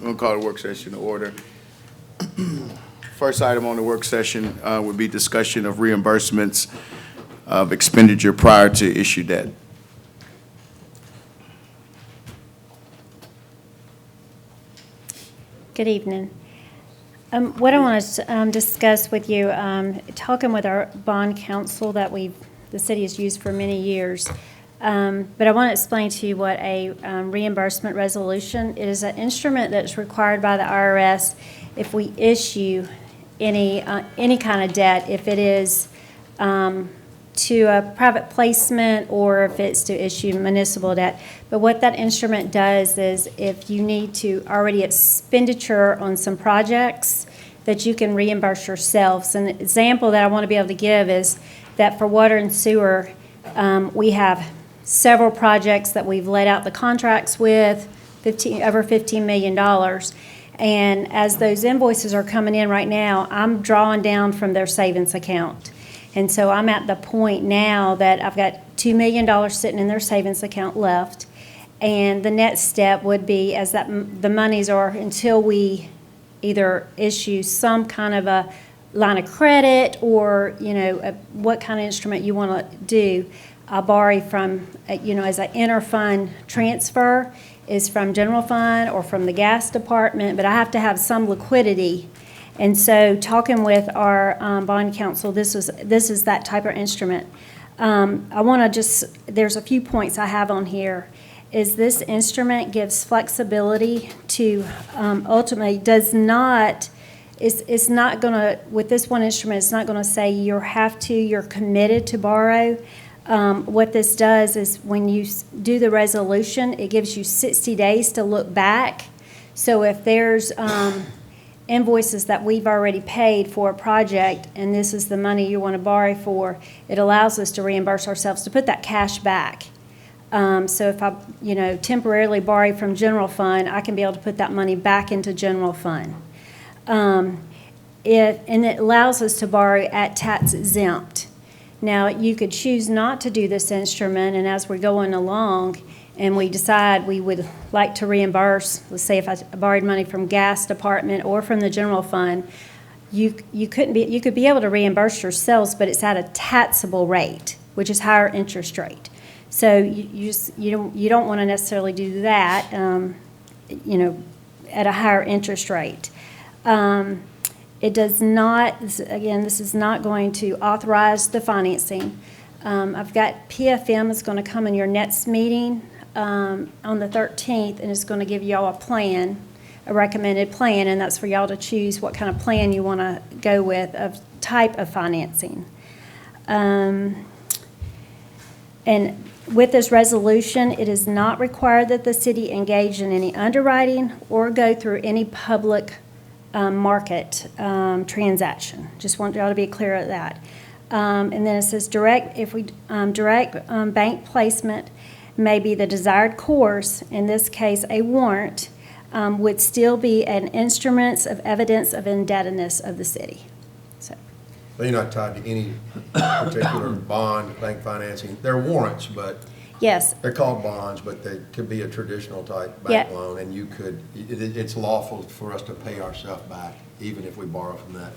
We'll call the work session to order. First item on the work session would be discussion of reimbursements of expenditure prior to issue debt. Good evening. What I want to discuss with you, talking with our bond counsel that the city has used for many years, but I want to explain to you what a reimbursement resolution is. An instrument that's required by the IRS if we issue any kind of debt, if it is to a private placement or if it's to issue municipal debt. But what that instrument does is if you need to already expenditure on some projects that you can reimburse yourselves. An example that I want to be able to give is that for water and sewer, we have several projects that we've let out the contracts with, over $15 million. And as those invoices are coming in right now, I'm drawing down from their savings account. And so I'm at the point now that I've got $2 million sitting in their savings account left. And the next step would be, as the monies are, until we either issue some kind of a line of credit or, what kind of instrument you want to do, I'll borrow from, as an interfund transfer is from general fund or from the gas department, but I have to have some liquidity. And so talking with our bond counsel, this is that type of instrument. I want to there's a few points I have on here. Is this instrument gives flexibility to ultimately it's not going to, with this one instrument, it's not going to say you're committed to borrow. What this does is when you do the resolution, it gives you 60 days to look back. So if there's invoices that we've already paid for a project and this is the money you want to borrow for, it allows us to reimburse ourselves to put that cash back. So if I, temporarily borrow from general fund, I can be able to put that money back into general fund. And it allows us to borrow at tax exempt. Now, you could choose not to do this instrument, and as we're going along and we decide we would like to reimburse, let's say if I borrowed money from gas department or from the general fund, you could be able to reimburse yourselves, but it's at a taxable rate, which is higher interest rate. So you don't want to necessarily do that, at a higher interest rate. It does not, again, this is not going to authorize the financing. I've got PFM is going to come in your next meeting on the 13th, and it's going to give y'all a recommended plan, and that's for y'all to choose what kind of plan you want to go with of type of financing. And with this resolution, it is not required that the city engage in any underwriting or go through any public market transaction. Just want y'all to be clear of that. And then it says direct bank placement may be the desired course. In this case, a warrant would still be an instrument of evidence of indebtedness of the city. So you're not tied to any particular bond, bank financing. They're warrants, but yes, they're called bonds, but they could be a traditional type bank loan, and it's lawful for us to pay ourselves back, even if we borrow from that.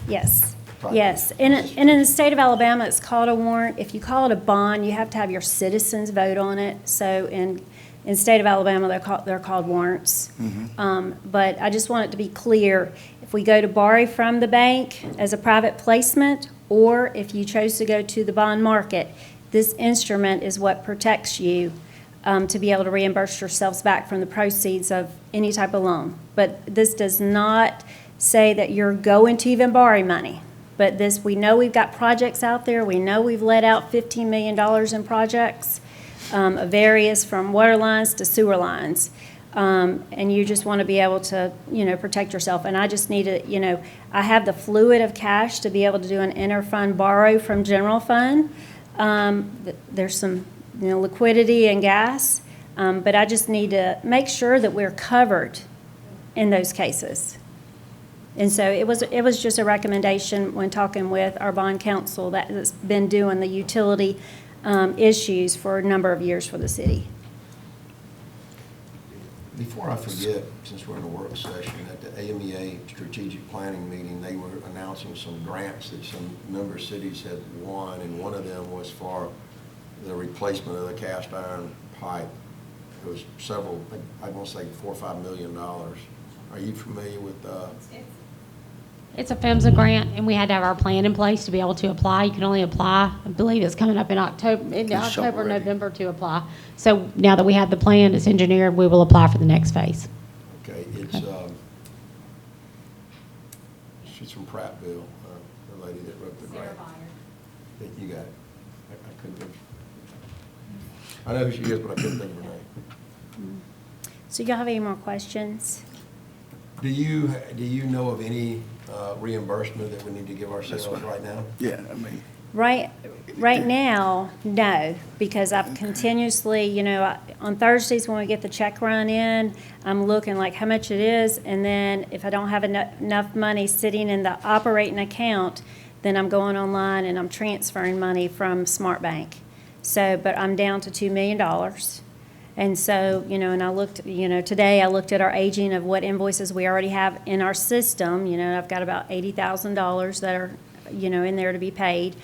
Yes. Yes, and in the state of Alabama, it's called a warrant. If you call it a bond, you have to have your citizens vote on it. So in the state of Alabama, they're called warrants. Mm-hmm. But I just want it to be clear, if we go to borrow from the bank as a private placement, or if you chose to go to the bond market, this instrument is what protects you to be able to reimburse yourselves back from the proceeds of any type of loan. But this does not say that you're going to even borrow money. But we know we've got projects out there. We know we've let out $15 million in projects, various from water lines to sewer lines. And you just want to be able to, protect yourself. And I just need to, I have the fluid of cash to be able to do an interfund borrow from general fund. There's some, liquidity and gas. But I just need to make sure that we're covered in those cases. And so it was just a recommendation when talking with our bond counsel that's been doing the utility issues for a number of years for the city. Before I forget, since we're in a work session, at the AMEA strategic planning meeting, they were announcing some grants that some member cities had won, and one of them was for the replacement of the cast iron pipe. It was several, I want to say $4 or $5 million. Are you familiar with, It's a PHMSA grant, and we had to have our plan in place to be able to apply. You can only apply, I believe it's coming up in October, ready. November to apply. So now that we have the plan, it's engineered, we will apply for the next phase. okay, she's from Prattville, the lady that wrote the grant. You got it. I couldn't think. I know who she is, but I couldn't think of her name. So y'all have any more questions? Do you know of any reimbursement that we need to give ourselves right now? Yeah, I mean, Right now, no, because I've continuously, on Thursdays when we get the check run in, I'm looking like how much it is, and then if I don't have enough money sitting in the operating account, then I'm going online and I'm transferring money from Smart Bank. So, but I'm down to $2 million. And so, and I looked, today I looked at our aging of what invoices we already have in our system. I've got about $80,000 that are, in there to be paid.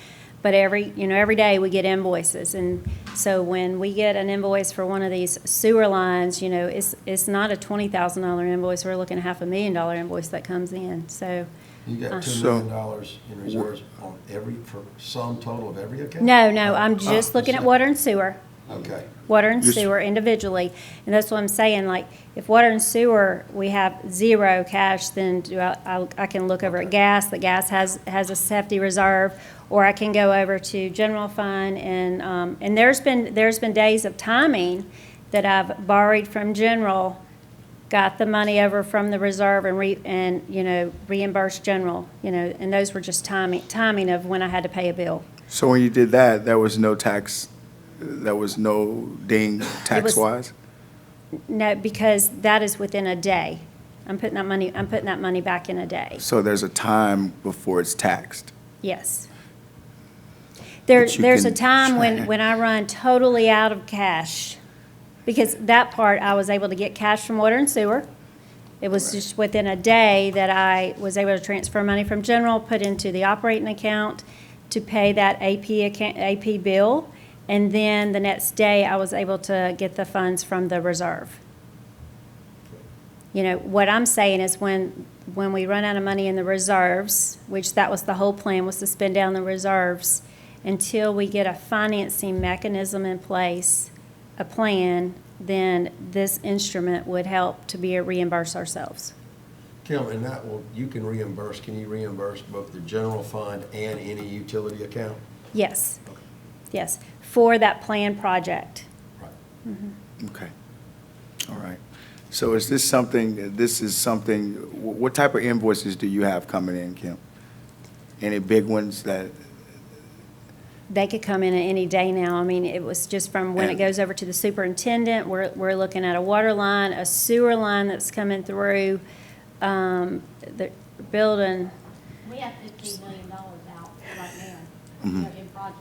But every day we get invoices. And so when we get an invoice for one of these sewer lines, it's not a $20,000 invoice. We're looking at $500,000 invoice that comes in. So. You got $2 million in reserves on for sum total of every account? No, I'm just looking at water and sewer. Okay. Water and Just- sewer individually. And that's what I'm saying, like, if water and sewer, we have zero cash, then I can look over at gas. The gas has a safety reserve, or I can go over to general fund, and there's been days of timing that I've borrowed from general, got the money over from the reserve and reimbursed general, and those were just timing of when I had to pay a bill. so when you did that, there was no tax, there was no ding tax-wise? No, because that is within a day. I'm putting that money back in a day. So there's a time before it's taxed? Yes. That you There's a can time track. when I run totally out of cash, because that part, I was able to get cash from water and sewer. It was just within a day that I was able to transfer money from general, put into the operating account to pay that AP bill, and then the next day, I was able to get the funds from the reserve. What I'm saying is when we run out of money in the reserves, which that was the whole plan, was to spend down the reserves, until we get a financing mechanism in place, a plan, then this instrument would help to be reimburse ourselves. Kim, and can you reimburse both the general fund and any utility account? Yes, yes, for that planned project. Right. Okay, all right. So is this something, what type of invoices do you have coming in, Kim? Any big ones that, They could come in at any day now. I mean, it was just from when it goes over to the superintendent. We're looking at a water line, a sewer line that's coming through, the building. We have $15 million out right now, in projects.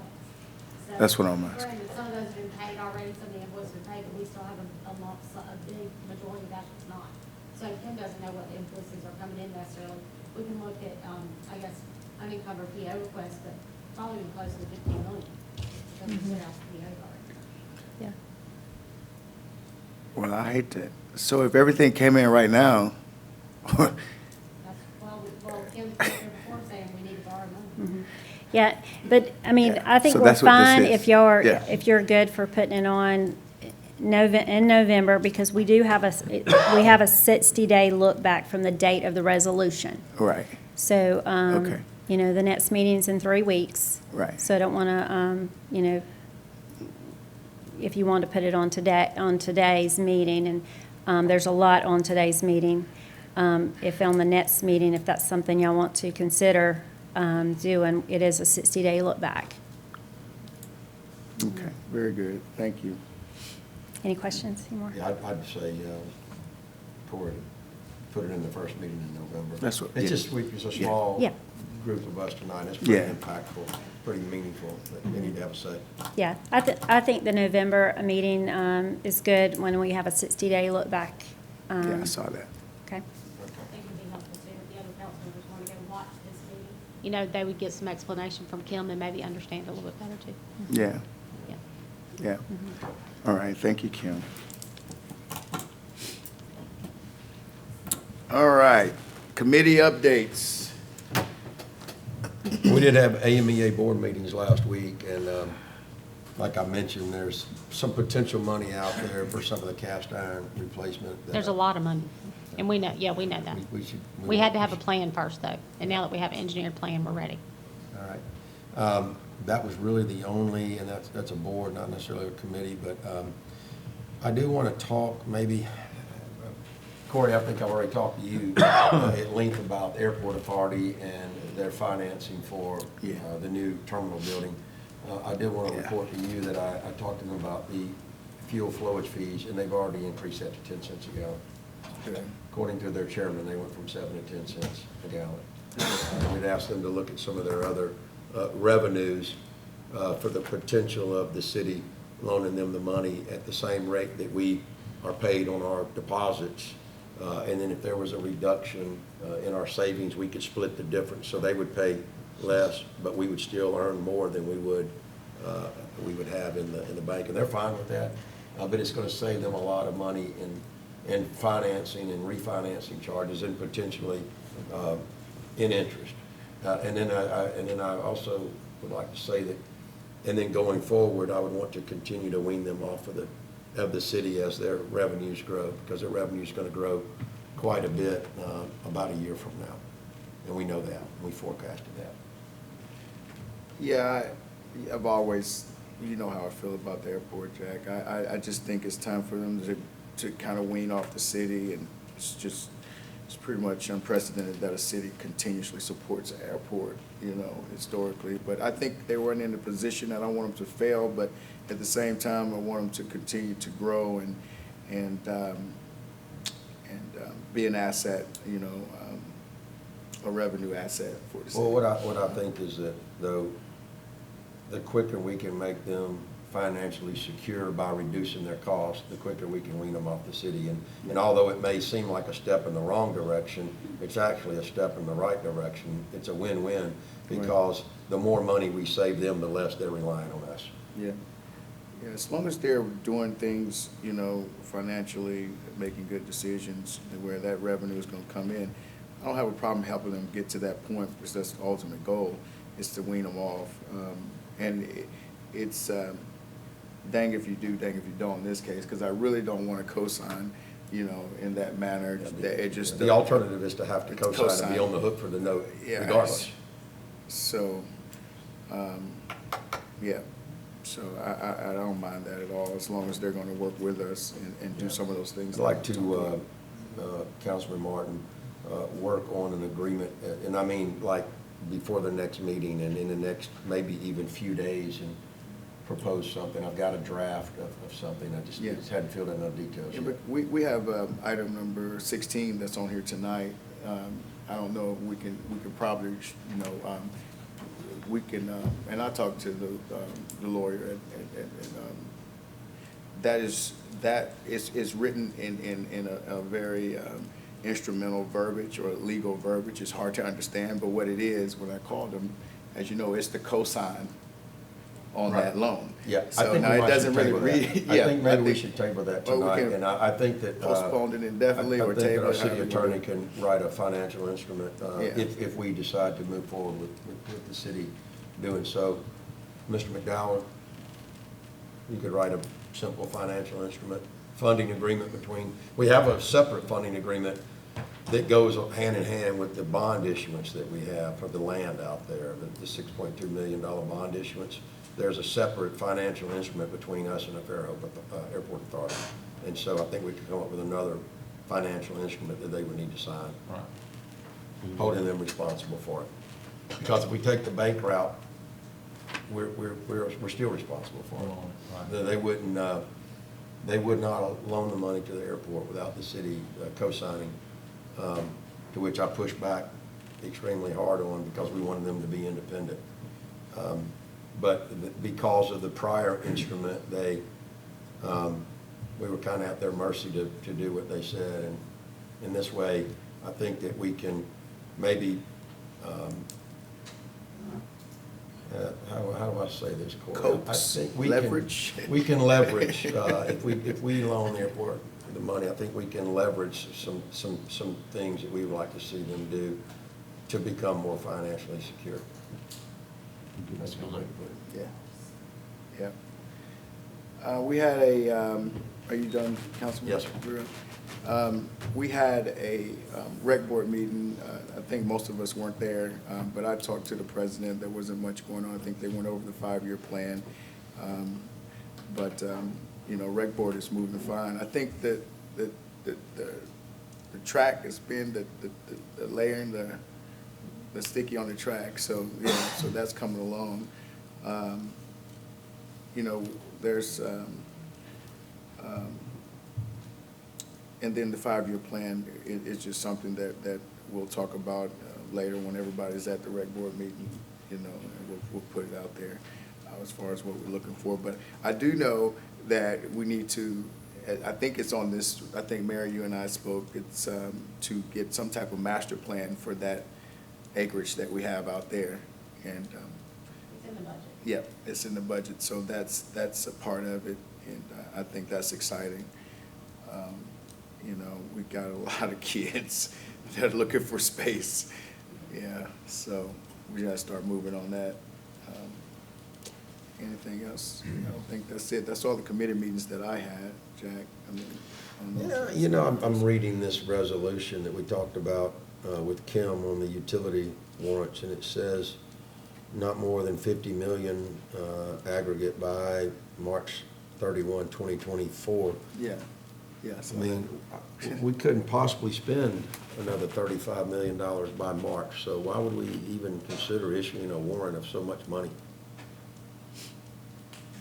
So That's what I'm asking. granted, some of those have been paid already, some of the invoices are paid, but we still have a big majority of that's not. So Kim doesn't know what the invoices are coming in necessarily. We can look at, I guess, unencumbered PO requests, but probably close to 15 million. Because we put out the PO already. Yeah. well, I hate that. So if everything came in right now, That's, well, Kim was there before saying we need to borrow money. Yeah, but, I mean, Yeah. I think So we're that's what this fine is. if you're, Yeah. if you're good for putting it on in November, because we do have a 60-day look back from the date of the resolution. right, So, Okay. the next meeting's in 3 weeks. Right. So I don't want to, if you want to put it on today's meeting, and there's a lot on today's meeting. If on the next meeting, if that's something y'all want to consider doing, it is a 60-day look back. okay, very good, thank you. Any questions, Seymour? Yeah, I'd say, Corey, put it in the first meeting in November. That's what- It's yeah. just, it's a small Yeah. group of us tonight. It's pretty Yeah. impactful, pretty meaningful, that we need to have a say. Yeah, I think the November meeting is good when we have a 60-day look back Yeah, I saw that. Okay. I think it'd be helpful too, if the other council members want to go watch this meeting. You know, they would get some explanation from Kim and maybe understand a little bit better too. Yeah, Yeah. yeah. All right, thank you, Kim. All right, committee updates. We did have AMEA board meetings last week, and like I mentioned, there's some potential money out there for some of the cast iron replacement. that- There's a lot of money, and we know, yeah, we know that. We should. We had to have a plan first though, and now that we have an engineered plan, we're ready. All right. That was really the only, and that's a board, not necessarily a committee, but I do want to talk maybe, Corey, I think I've already talked to you at length about the Airport Authority and their financing for the new terminal building. I did want to Yeah. report to you that I talked to them about the fuel flowage fees, and they've already increased that to 10 cents a gallon. Okay. According to their chairman, they went from 7 to 10 cents a gallon. We'd asked them to look at some of their other revenues for the potential of the city loaning them the money at the same rate that we are paid on our deposits. And then if there was a reduction in our savings, we could split the difference. So they would pay less, but we would still earn more than we would have in the bank. And they're fine with that. But it's going to save them a lot of money in financing and refinancing charges and potentially in interest. And then I also would like to say that, and then going forward, I would want to continue to wean them off of the city as their revenues grow, because their revenue is going to grow quite a bit about a year from now. And we know that. We forecasted that. Yeah, I've always, you know how I feel about the airport, Jack. I just think it's time for them to kind of wean off the city, and it's pretty much unprecedented that a city continuously supports an airport, you know, historically. But I think they weren't in a position, I don't want them to fail, but at the same time, I want them to continue to grow and be an asset, you know, a revenue asset for the city. Well, what I think is that, though, the quicker we can make them financially secure by reducing their costs, the quicker we can wean them off the city. And although it may seem like a step in the wrong direction, it's actually a step in the right direction. It's a win-win, because the more money we save them, the less they're relying on us. Yeah. Yeah, as long as they're doing things, you know, financially, making good decisions, where that revenue is gonna come in, I don't have a problem helping them get to that point, because that's the ultimate goal, is to wean them off. And it's dang if you do, dang if you don't in this case, because I really don't want to co-sign, you know, in that manner. That it just The alternative is to have to co-sign and be on the hook for the note Yeah, regardless. So, yeah, so I don't mind that at all, as long as they're going to work with us and do some of those things. I'd like to, Councilman Martin, work on an agreement, and I mean, like, before the next meeting and in the next maybe even few days, and propose something. I've got a draft of something. I just hadn't filled in no details Yeah, yet. but we have item number 16 that's on here tonight. I don't know, we can probably, you know, we can, and I talked to the lawyer, and that is written in a very instrumental verbiage or legal verbiage. It's hard to understand, but what it is, when I called them, as you know, it's the cosign on Right. that loan. Yeah, I So think now we it might doesn't should really table read. that. I think maybe we think- should table that Well, we tonight, can and I think that. postpone it indefinitely or I think table that our it, city however you attorney want. can write a financial instrument, Yeah. if we decide to move forward with the city doing so. Mr. McDowell, you could write a simple financial instrument, funding agreement between, we have a separate funding agreement that goes hand in hand with the bond issuance that we have for the land out there, the $6.2 million bond issuance. There's a separate financial instrument between us and the Fairhope Airport Authority. And so I think we could come up with another financial instrument that they would need to sign, holding them responsible for it. Because if we take the bank route, we're still responsible for it. They would not loan the money to the airport without the city co-signing, to which I pushed back extremely hard on, because we wanted them to be independent. But because of the prior instrument, they we were kind of at their mercy to do what they said. And in this way, I think that we can maybe, how do I say this, Corey? Coax, I think we leverage. We can leverage, if we loan the airport the money, I think we can leverage some things that we would like to see them do to become more financially secure. That's a good way to put it. Yeah. Yeah. We had a, are you done, Councilman? Yes, sir. Burrell? We had a rec board meeting. I think most of us weren't there, but I talked to the president. There wasn't much going on. I think they went over the 5-year plan. But rec board is moving fine. I think that the track has been the layering, the sticky on the track. So, so that's coming along. There's, and then the 5-year plan is just something that we'll talk about later when everybody's at the rec board meeting, and we'll put it out there as far as what we're looking for. But I do know that we need to, I think it's on this, I think Mary, you and I spoke, it's to get some type of master plan for that acreage that we have out there. And It's in the budget. yeah, it's in the budget, so that's a part of it, and I think that's exciting. We got a lot of kids that are looking for space, yeah, so we gotta start moving on that. Anything else? I don't think that's it. That's all the committee meetings that I had, Jack. I don't know. Yeah, I'm reading this resolution that we talked about with Kim on the utility warrants, and it says not more than 50 million aggregate by March 31, 2024. Yeah. I mean, we couldn't possibly spend another $35 million by March, so why would we even consider issuing a warrant of so much money?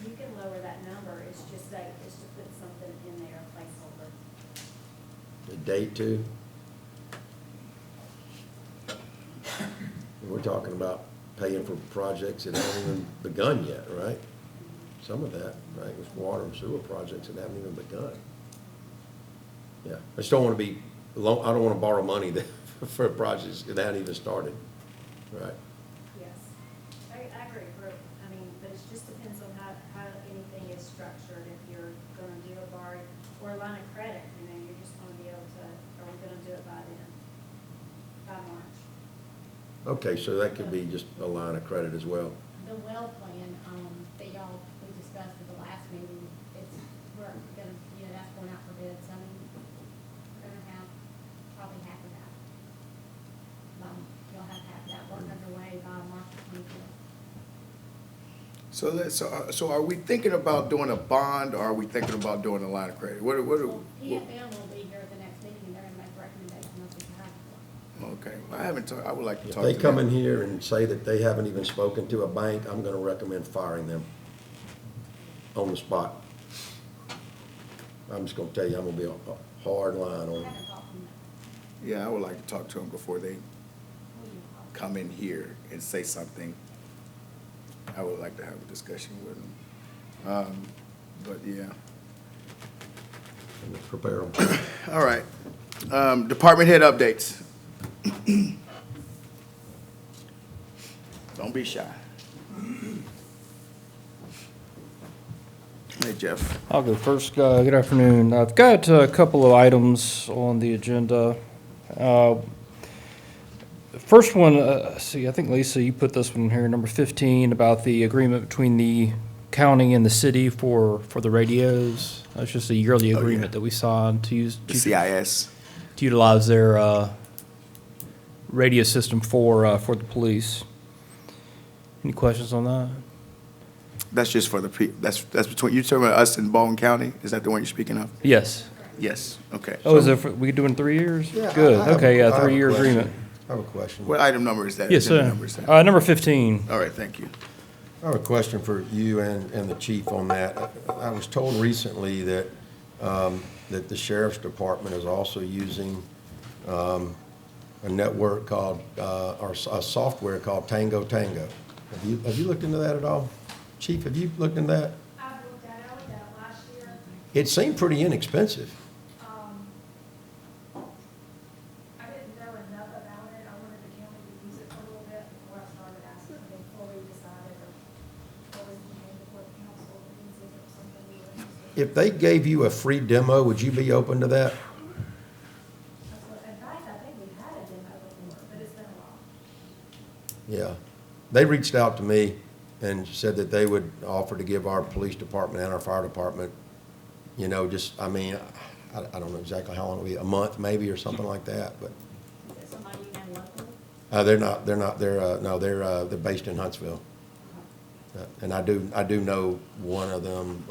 You can lower that number, it's to put something in there, placeholder. A date too? We're talking about paying for projects that haven't even begun yet, right? Some of that, right, with water and sewer projects that haven't even begun. Yeah, I just don't want to be, I don't want to borrow money for projects that haven't even started, right? Yes, I agree, but it just depends on how anything is structured. If you're gonna do a borrow or a line of credit, you're just gonna be able to, are we gonna do it by then? By March? Okay, so that could be just a line of credit as well. The well plan, that we discussed at the last meeting, we're gonna, that's going out for bid, so we're gonna have probably half of that. You'll have half of that work underway by March 24th. So are we thinking about doing a bond, or are we thinking about doing a line of credit? Well, PFM will be here at the next meeting, and they're gonna make recommendations on what to have. Okay, I haven't talked, I would like to If talk to they them. come in here and say that they haven't even spoken to a bank, I'm gonna recommend firing them on the spot. I'm just gonna tell you, I'm gonna be a hard line I on them. haven't talked to them. Yeah, I would like to talk to them before they come in here and say something. I would like to have a discussion with them. But yeah, Prepare them. all right. Department head updates. Don't be shy. Hey, Jeff. I'll go first. Good afternoon. I've got a couple of items on the agenda. The first one, I think, Lisa, you put this one here, number 15, about the agreement between the county and the city for the radios. That's just a yearly Oh, agreement yeah. that we signed to use, The CIS. to utilize their radio system for the police. Any questions on that? That's just for that's between, you talking about us and Baldwin County? Is that the one you're speaking of? Yes. Yes, okay. Oh, is So it, we doing 3 years? Yeah, Good, I have- okay, I yeah, have a 3-year question. agreement. I have a question. what item number is that? Yes, Agenda sir. number is that? Number 15. All right, thank you. I have a question for you and the chief on that. I was told recently that, that the sheriff's department is also using a network called, or a software called Tango Tango. Have you looked into that at all? Chief, have you looked into that? I looked at it last year. It seemed pretty inexpensive. I didn't know enough about it. I wanted the county to use it for a little bit before I started asking them fully decided or fully came before the council and see if it was something we were interested in. If they gave you a free demo, would you be open to that? In fact, I think we've had a demo before, but it's been a while. Yeah. They reached out to me and said that they would offer to give our police department and our fire department, you know, just, I mean, I don't know exactly how long it'll be, a month maybe or something like that, but, Is it somebody you know local? they're based in Huntsville. And I do know one of them,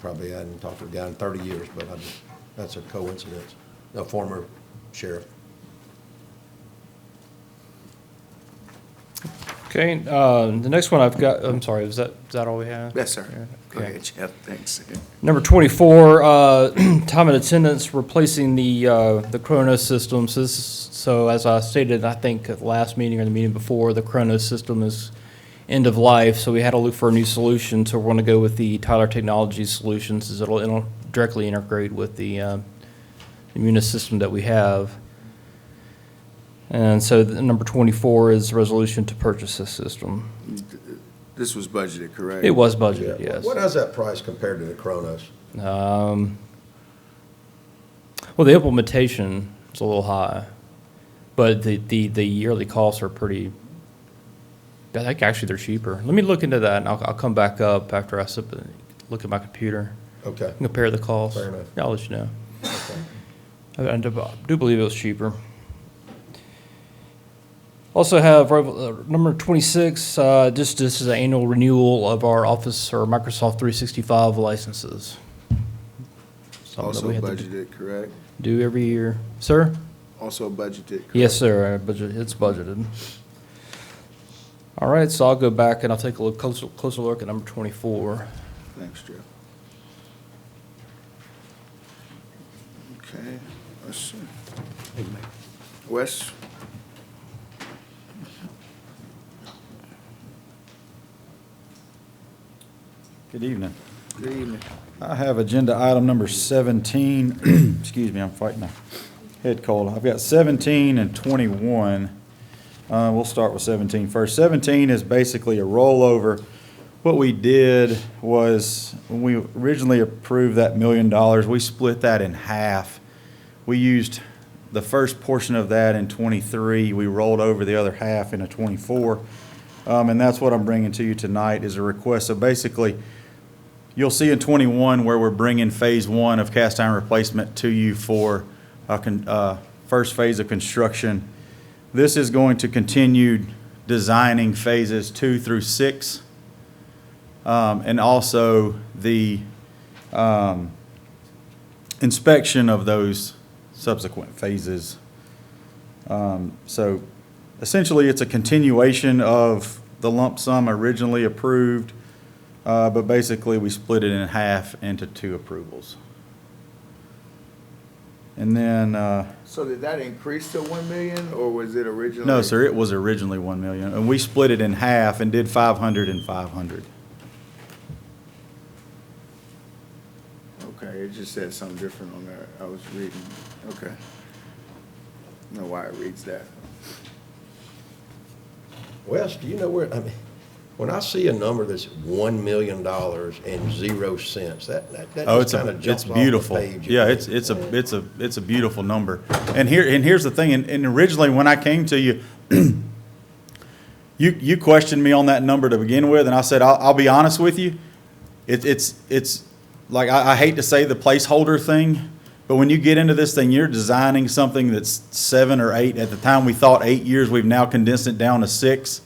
probably I hadn't talked to the guy in 30 years, but that's a coincidence, a former sheriff. Okay, the next one I've got, I'm sorry, is that all we have? Yes, sir. Yeah, Go okay. ahead, Jeff, thanks. Number 24, time and attendance, replacing the Chronos system. So as I stated, I think at the last meeting or the meeting before, the Chronos system is end of life, so we had to look for a new solution. So we're going to go with the Tyler Technologies solutions, as it'll directly integrate with the Munis system that we have. And so number 24 is resolution to purchase this system. This was budgeted, correct? It was budgeted, yes. What does that price compared to the Chronos? Well, the implementation is a little high, but the yearly costs are pretty, I think actually they're cheaper. Let me look into that, and I'll come back up after I look at my computer, Okay. and compare the costs. Fair enough. Yeah, I'll let you know. Okay. I do believe it was cheaper. Also have number 26, this is an annual renewal of our Office or Microsoft 365 licenses. Something that Also we have to budgeted, correct? do every year. Sir? Also budgeted, correct? Yes, sir, it's budgeted. All right, so I'll go back and I'll take a closer look at number 24. Thanks, Jeff. Okay, let's see. Wes? Good evening. Good evening. I have agenda item number 17. Excuse me, I'm fighting a head cold. I've got 17 and 21. We'll start with 17 first. 17 is basically a rollover. What we did was, when we originally approved that $1 million, we split that in half. We used the first portion of that in 23. We rolled over the other half in a 24. And that's what I'm bringing to you tonight is a request. So basically, you'll see in 21 where we're bringing phase 1 of cast iron replacement to you for first phase of construction. This is going to continue designing phases 2 through 6, and also the inspection of those subsequent phases. So essentially, it's a continuation of the lump sum originally approved, but basically we split it in half into 2 approvals. And then, So did that increase to 1 million, or was it originally? no, sir, it was originally 1 million, and we split it in half and did 500 and 500. Okay, it just said something different on there. I was reading, okay. I don't know why it reads that. Wes, do you know where, I mean, when I see a number that's $1 million and 0 cents, that Oh, just kind of it's jumps off the beautiful. page. Yeah, it's a beautiful number. And here's the thing. And originally when I came to you, you questioned me on that number to begin with, and I said I'll be honest with you. It's like I hate to say the placeholder thing, but when you get into this thing, you're designing something that's 7 or 8. At the time we thought 8 years. We've now condensed it down to 6.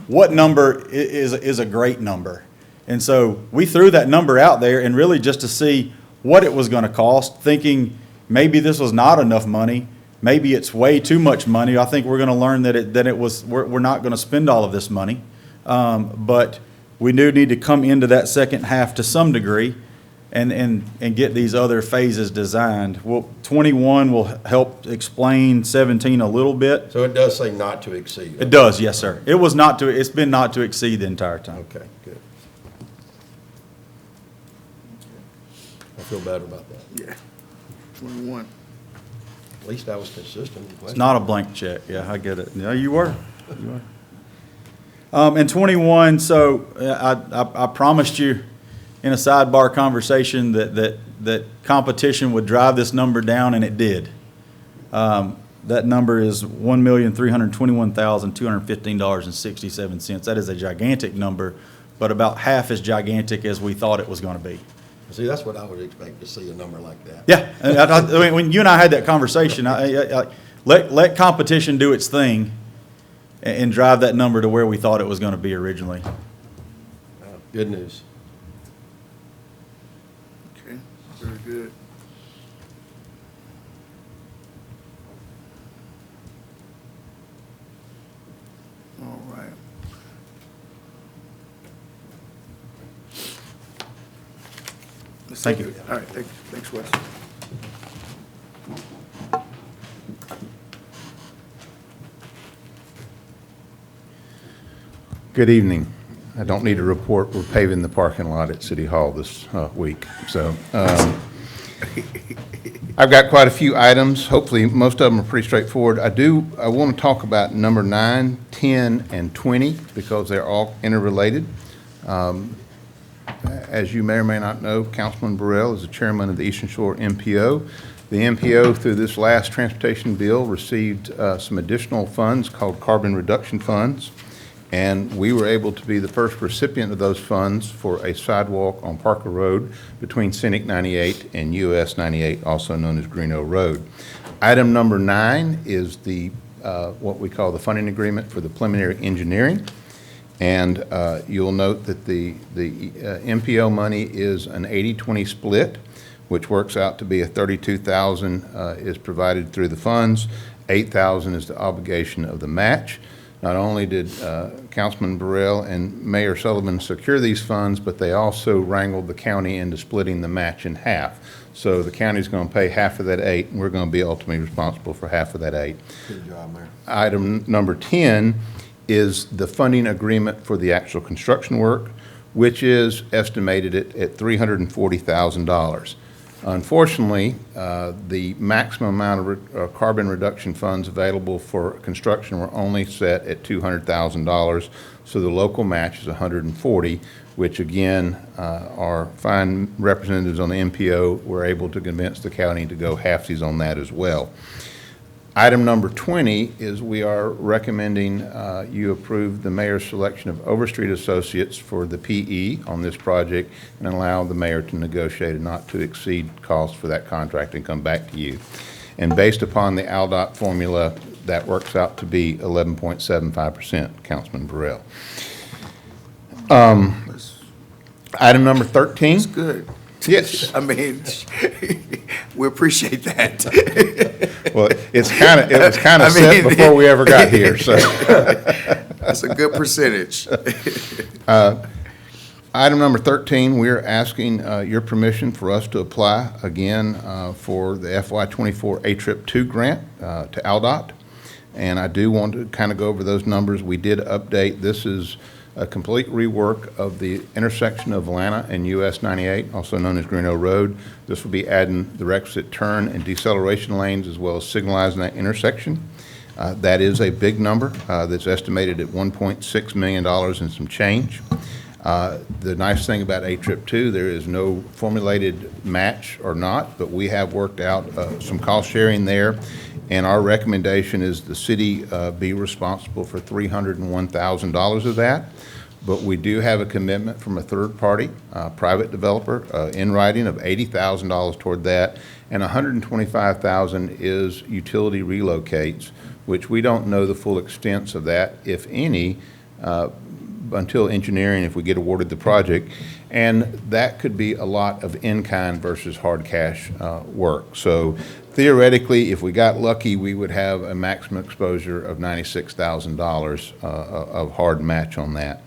What number is a great number? And so we threw that number out there and really just to see what it was going to cost, thinking maybe this was not enough money, maybe it's way too much money. I think we're going to learn we're not going to spend all of this money, but we do need to come into that second half to some degree and get these other phases designed. Well, 21 will help explain 17 a little bit. So it does say not to exceed. It does, yes, sir. It's been not to exceed the entire time. Okay, good. I feel better about that. Yeah. 21. At least I was consistent. It's not a blank check, yeah, I get it. Yeah, you were. You were. And 21, so I promised you in a sidebar conversation that competition would drive this number down, and it did. That number is $1,321,215.67. That is a gigantic number, but about half as gigantic as we thought it was going to be. See, that's what I would expect to see, a number like that. Yeah, I mean, when you and I had that conversation, let competition do its thing and drive that number to where we thought it was going to be originally. Good news. Okay, very good. All right. Thank you. All right, thanks, Wes. Good evening. I don't need a report. We're paving the parking lot at City Hall this week. So I've got quite a few items. Hopefully, most of them are pretty straightforward. I want to talk about number 9, 10, and 20 because they're all interrelated. As you may or may not know, Councilman Burrell is the chairman of the Eastern Shore MPO. The MPO, through this last transportation bill, received some additional funds called carbon reduction funds. And we were able to be the first recipient of those funds for a sidewalk on Parker Road between Scenic 98 and US 98, also known as Greeno Road. Item number 9 is the what we call the funding agreement for the preliminary engineering. And you'll note that the MPO money is an 80-20 split, which works out to be a $32,000 is provided through the funds, $8,000 is the obligation of the match. Not only did Councilman Burrell and Mayor Sullivan secure these funds, but they also wrangled the county into splitting the match in half. So the county's going to pay half of that 8, and we're going to be ultimately responsible for half of that 8. Good job, Mayor. Item number 10 is the funding agreement for the actual construction work, which is estimated at $340,000. Unfortunately, the maximum amount of carbon reduction funds available for construction were only set at $200,000, so the local match is $140,000, which again, our fine representatives on the MPO were able to convince the county to go halfsies on that as well. Item number 20 is we are recommending you approve the mayor's selection of Overstreet Associates for the PE on this project and allow the mayor to negotiate a not to exceed cost for that contract and come back to you. And based upon the ALDOT formula, that works out to be 11.75%, Councilman Burrell. Item number 13. That's good. Yes. I mean, we appreciate that. Well, it was kind of set before we ever got here, so. That's a good percentage. Item number 13, we're asking your permission for us to apply again for the FY24 A-Trip 2 grant to ALDOT. And I do want to kind of go over those numbers. We did update. This is a complete rework of the intersection of Atlanta and US 98, also known as Greeno Road. This will be adding the requisite turn and deceleration lanes as well as signalizing that intersection. That is a big number that's estimated at $1.6 million and some change. The nice thing about A-Trip 2, there is no formulated match or not, but we have worked out some cost sharing there. And our recommendation is the city be responsible for $301,000 of that. But we do have a commitment from a third party, private developer, in writing of $80,000 toward that. And $125,000 is utility relocates, which we don't know the full extents of that, if any, until engineering, if we get awarded the project. And that could be a lot of in-kind versus hard cash work. So theoretically, if we got lucky, we would have a maximum exposure of $96,000 of hard match on that.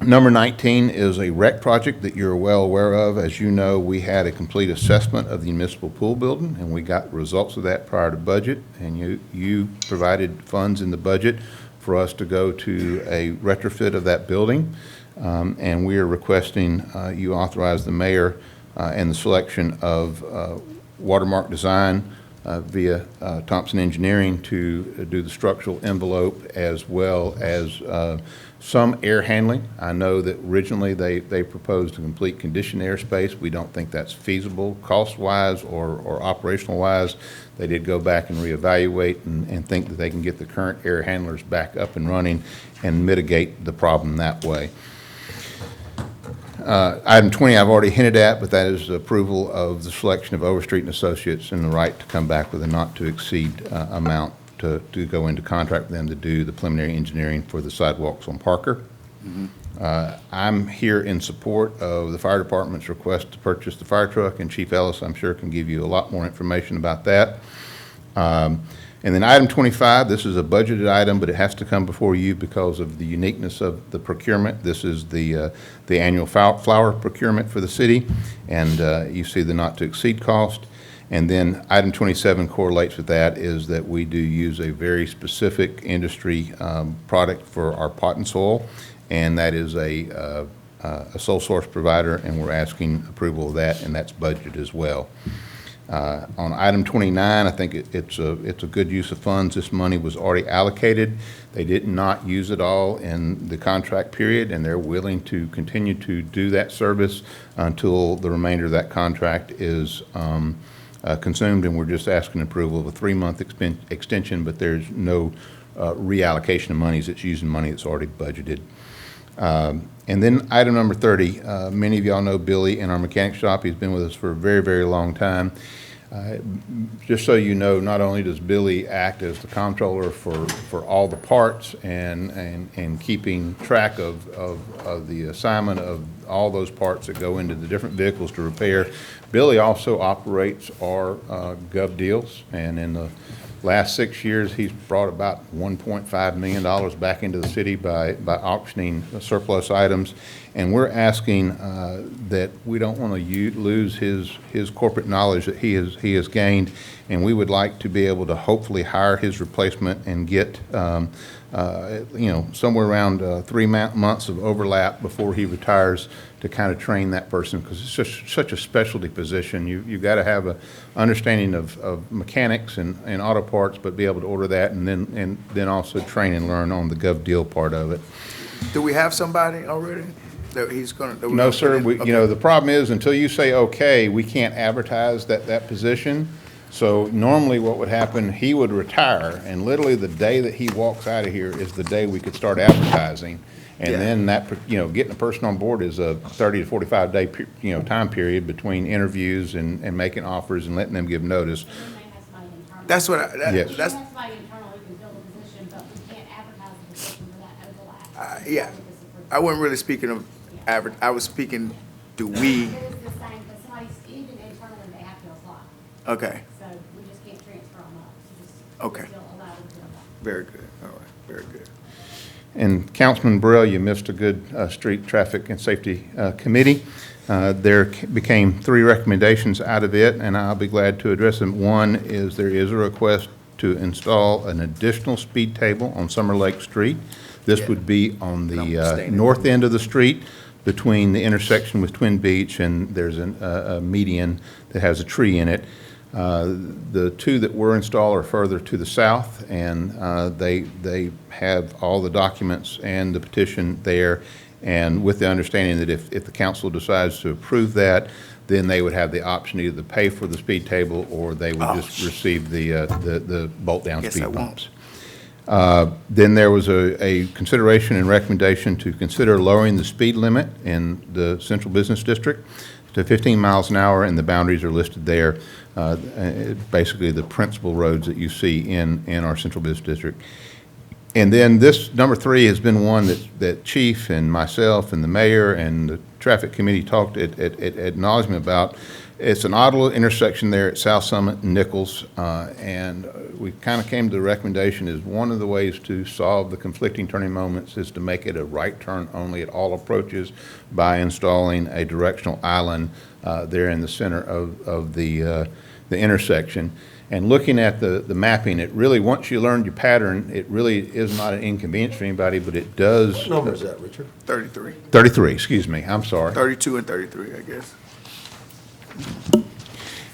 Number 19 is a rec project that you're well aware of. As you know, we had a complete assessment of the municipal pool building, and we got results of that prior to budget, and you provided funds in the budget for us to go to a retrofit of that building. And we are requesting you authorize the mayor and the selection of Watermark Design via Thompson Engineering to do the structural envelope, as well as some air handling. I know that originally they proposed a complete conditioned airspace. We don't think that's feasible cost-wise or operational-wise. They did go back and reevaluate and think that they can get the current air handlers back up and running and mitigate the problem that way. Item 20 I've already hinted at, but that is the approval of the selection of Overstreet and Associates and the right to come back with a not-to-exceed amount to go into contract with them to do the preliminary engineering for the sidewalks on Parker. I'm here in support of the fire department's request to purchase the fire truck, and Chief Ellis, I'm sure, can give you a lot more information about that. And then item 25, this is a budgeted item, but it has to come before you because of the uniqueness of the procurement. This is the annual flower procurement for the city, and you see the not-to-exceed cost. And then item 27 correlates with that, is that we do use a very specific industry product for our pot and soil, and that is a sole source provider, and we're asking approval of that, and that's budgeted as well. On item 29, I think it's a good use of funds. This money was already allocated. They did not use it all in the contract period, and they're willing to continue to do that service until the remainder of that contract is consumed, and we're just asking approval of a 3-month extension, but there's no reallocation of monies. It's using money that's already budgeted. And then item number 30, many of y'all know Billy in our mechanic shop. He's been with us for a very, very long time. Just so you know, not only does Billy act as the comptroller for all the parts and keeping track of the assignment of all those parts that go into the different vehicles to repair, Billy also operates our gov deals, and in the last 6 years, he's brought about $1.5 million back into the city by auctioning surplus items. And we're asking that we don't want to lose his corporate knowledge that he has gained, and we would like to be able to hopefully hire his replacement and get somewhere around 3 months of overlap before he retires, to kind of train that person, because it's just such a specialty position. You've got to have an understanding of mechanics and auto parts, but be able to order that, and then also train and learn on the gov deal part of it. Do we have somebody already that he's going to? No, sir. The problem is, until you say okay, we can't advertise that position. So normally what would happen, he would retire, and literally the day that he walks out of here is the day we could start advertising. And then that, getting a person on board is a 30 to 45 day, time period between interviews and making offers and letting them give notice. And then they have somebody internal. That's what Yes. We that's, have somebody internal who can fill the position, but we can't advertise the position for that overlap. yeah. I wasn't really speaking of I was speaking, do we, It is the same, but somebody's, even internally, they have to apply. okay, So we just can't transfer them up. So just Okay. Still allow them to apply. very good, all right, very good. And Councilman Burrell, you missed a good street traffic and safety committee. There became 3 recommendations out of it, and I'll be glad to address them. One is there is a request to install an additional speed table on Summer Lake Street. This would be on the north end of the street between the intersection with Twin Beach, and there's a median that has a tree in it. The 2 that were installed are further to the south, and they have all the documents and the petition there, and with the understanding that if the council decides to approve that, then they would have the option either to pay for the speed table, or they would just receive the bolt-down Guess I speed won't. bumps. Then there was a consideration and recommendation to consider lowering the speed limit in the Central Business District to 15 miles an hour, and the boundaries are listed there. Basically the principal roads that you see in our Central Business District. And then this, number 3, has been one that Chief and myself and the mayor and the traffic committee talked at nauseam about. It's an odd little intersection there at South Summit and Nichols, and we kind of came to the recommendation is one of the ways to solve the conflicting turning moments is to make it a right turn only at all approaches by installing a directional island there in the center of the intersection. And looking at the mapping, it really, once you learn your pattern, it really is not an inconvenience for anybody, but it does. What number is that, Richard? 33, 33, excuse me, I'm sorry. 32 and 33, I guess.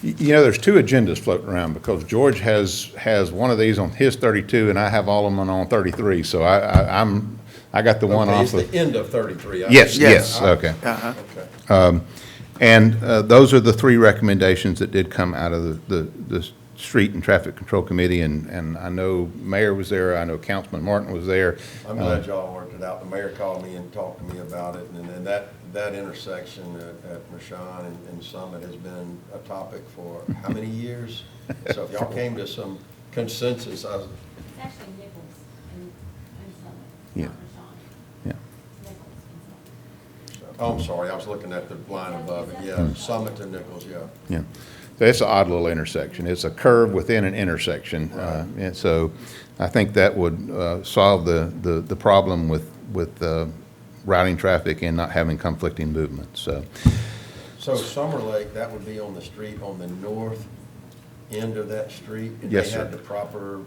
You know, there's two agendas floating around because George has one of these on his 32 and I have all of them on 33. So I got the one Okay, off it's of. the end of 33. Yes, Yes. yes, okay. Uh-huh. Okay. And those are the three recommendations that did come out of the Street and Traffic Control Committee, and I know Mayor was there, I know Councilman Martin was there. I'm glad y'all worked it out. The mayor called me and talked to me about it, and then that intersection at Mershon and Summit has been a topic for how many years? So if y'all came to some consensus, It's actually Nichols and Summit, Yeah. not Rashawn. Yeah. Nichols and Summit. oh, I'm sorry, I was looking at the line above it. Yeah, Summit to Nichols, yeah. Yeah, so it's an odd little intersection. It's a curve within an intersection. And so I think that would solve the problem with routing traffic and not having conflicting movements, so. So Summer Lake, that would be on the street on the north end of that street? And Yes, they sir. had the proper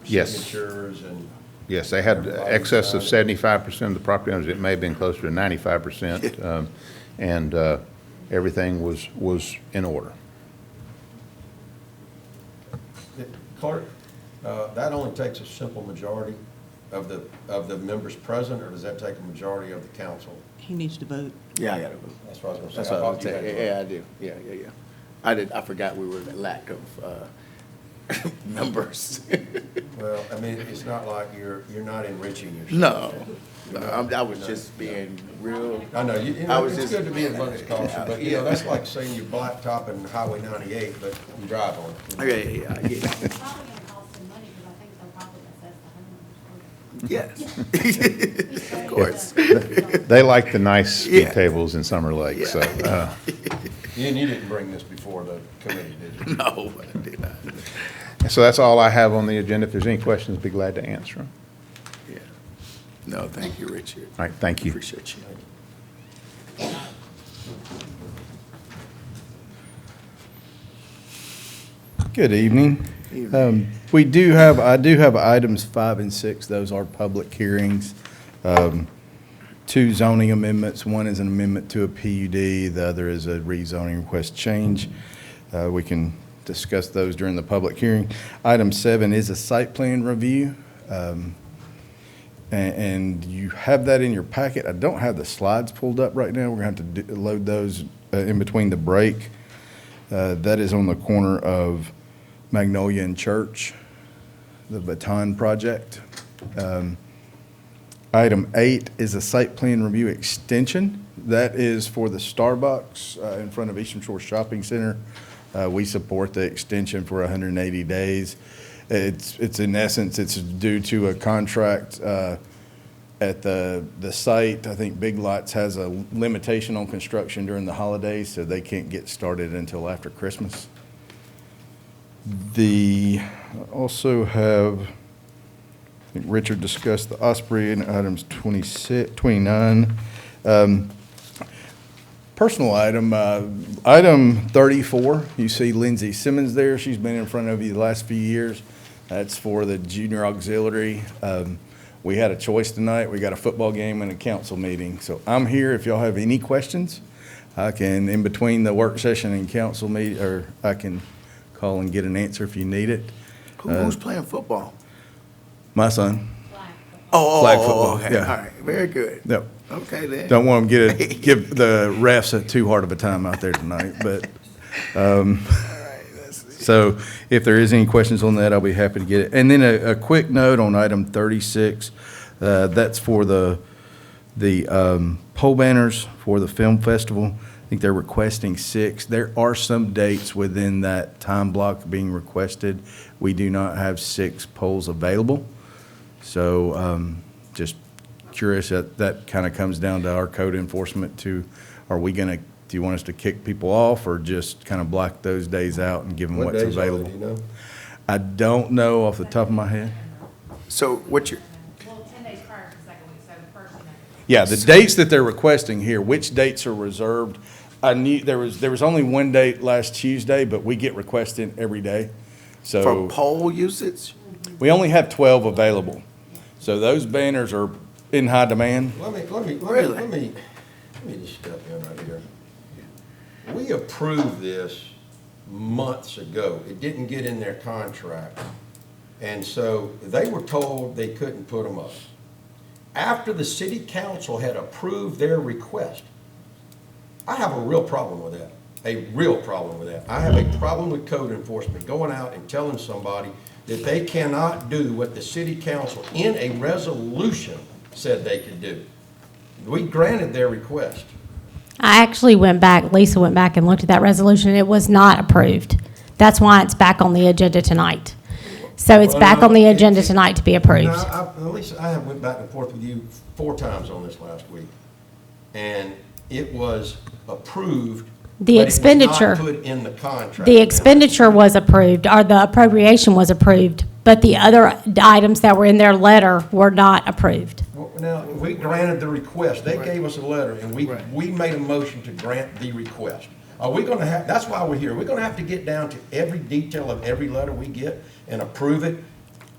Yes. signatures and, Yes, they had excess of 75% of the property owners. It may have been closer to 95%. And everything was in order. Clerk, that only takes a simple majority of the members present, or does that take a majority of the council? He needs to vote. Yeah, I got to vote. That's what I was gonna say. That's I what I thought was you saying. had to Yeah, vote. I do. Yeah. I forgot we were in lack of numbers. Well, I mean, it's not like you're not enriching yourself. No, I was just being real. I know, I was it's just- good to be as much as caution, but you know, that's like saying you're blacktopping Highway 98, but you drive on it. Yeah, I get it. It's probably gonna cost some money, because I think they'll probably assess the homeowners. Yes, of course. They like the nice speed Yeah. tables in Summer Lake, so. You didn't bring this before the committee, did you? No, I did not. So that's all I have on the agenda. If there's any questions, be glad to answer them. Yeah. No, thank you, Richard. All right, thank you. Appreciate you. Good evening. I do have items 5 and 6. Those are public hearings. Two zoning amendments. One is an amendment to a PUD. The other is a rezoning request change. We can discuss those during the public hearing. Item 7 is a site plan review. And you have that in your packet. I don't have the slides pulled up right now. We're going to have to load those in between the break. That is on the corner of Magnolia and Church, the Baton project. Item 8 is a site plan review extension. That is for the Starbucks in front of Eastern Shore Shopping Center. We support the extension for 180 days. It's in essence, it's due to a contract at the site. I think Big Lots has a limitation on construction during the holidays, so they can't get started until after Christmas. I also have, I think Richard discussed the Osprey in items 29. Personal item, item 34, you see Lindsay Simmons there. She's been in front of you the last few years. That's for the junior auxiliary. We had a choice tonight. We got a football game and a council meeting. So I'm here if y'all have any questions. I can, in between the work session and council meeting, or I can call and get an answer if you need it. Who's playing football? My son. Flag football, Okay, yeah. all right, very good. Yep. Okay, then. Don't want them to give the refs too hard of a time out there tonight, but, All right, that's- so if there is any questions on that, I'll be happy to get it. And then a quick note on item 36, that's for the pole banners for the film festival. I think they're requesting 6. There are some dates within that time block being requested. We do not have 6 poles available. So, just curious, that kind of comes down to our code enforcement do you want us to kick people off or just kind of block those days out and give them What what's days are they, available? do you know? I don't know off the top of my head. So what you, Well, 10 days prior to the second week, so the first and then. Yeah, the dates that they're requesting here, which dates are reserved, I knew there was only one date last Tuesday, but we get requests in every day. For So poll usage? we only have 12 available. So those banners are in high demand. Let me just step in right here. We approved this months ago. It didn't get in their contract. And so they were told they couldn't put them up. After the city council had approved their request, I have a real problem with that, a real problem with that. I have a problem with code enforcement going out and telling somebody that they cannot do what the city council in a resolution said they could do. We granted their request. I actually went back, Lisa went back and looked at that resolution. It was not approved. That's why it's back on the agenda tonight. So it's back on the agenda tonight to be approved. Now, Lisa, I have went back and forth with you 4 times on this last week. And it was approved. The but it was expenditure- not put in the contract. The expenditure was approved, or the appropriation was approved, but the other items that were in their letter were not approved. Well, now, we granted the request. They gave us a letter, and we made a motion to grant the request. Are we gonna have, that's why we're here. We're gonna have to get down to every detail of every letter we get and approve it,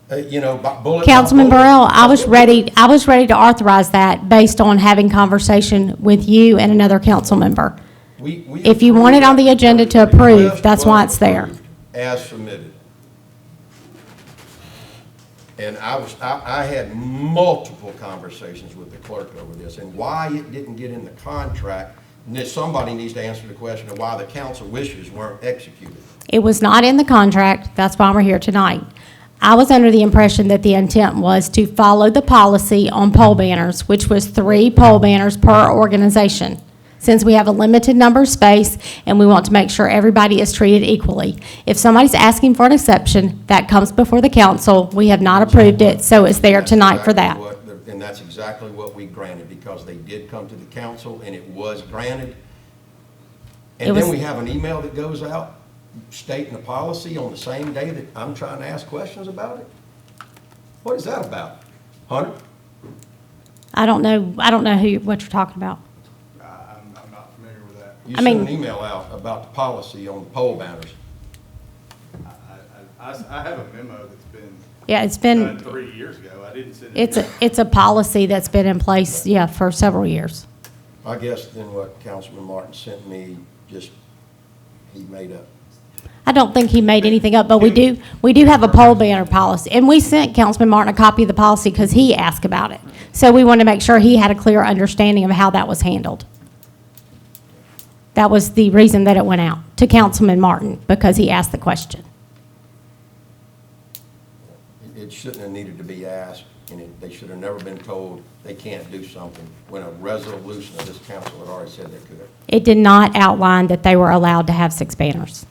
by bullet. Councilman by bullet. Burrell, I was ready to authorize that based on having conversation with you and another council member. We If you want it on the agenda to approved. approve, Request that's why was it's there. approved As submitted. And I had multiple conversations with the clerk over this, and why it didn't get in the contract, and somebody needs to answer the question of why the council wishes weren't executed. It was not in the contract, that's why we're here tonight. I was under the impression that the intent was to follow the policy on pole banners, which was 3 pole banners per organization, since we have a limited number of space and we want to make sure everybody is treated equally. If somebody's asking for an exception, that comes before the council. We have not approved it, so it's there That's tonight for that. exactly and that's exactly what we granted, because they did come to the council and it was granted. It And was- then we have an email that goes out stating the policy on the same day that I'm trying to ask questions about it? What is that about? Hunter? I don't know what you're talking about. I'm not familiar with that. You I sent mean- an email out about the policy on the pole banners. I have a memo that's been Yeah, it's been, 3 years ago. I didn't send it. it's a policy that's been in place, yeah, for several years. I guess then what Councilman Martin sent me, he made up. I don't think he made anything up, but we do have a pole banner policy. And we sent Councilman Martin a copy of the policy because he asked about it. So we wanted to make sure he had a clear understanding of how that was handled. That was the reason that it went out to Councilman Martin, because he asked the question. It shouldn't have needed to be asked, and they should have never been told they can't do something when a resolution of this council had already said they could. It did not outline that they were allowed to have 6 banners.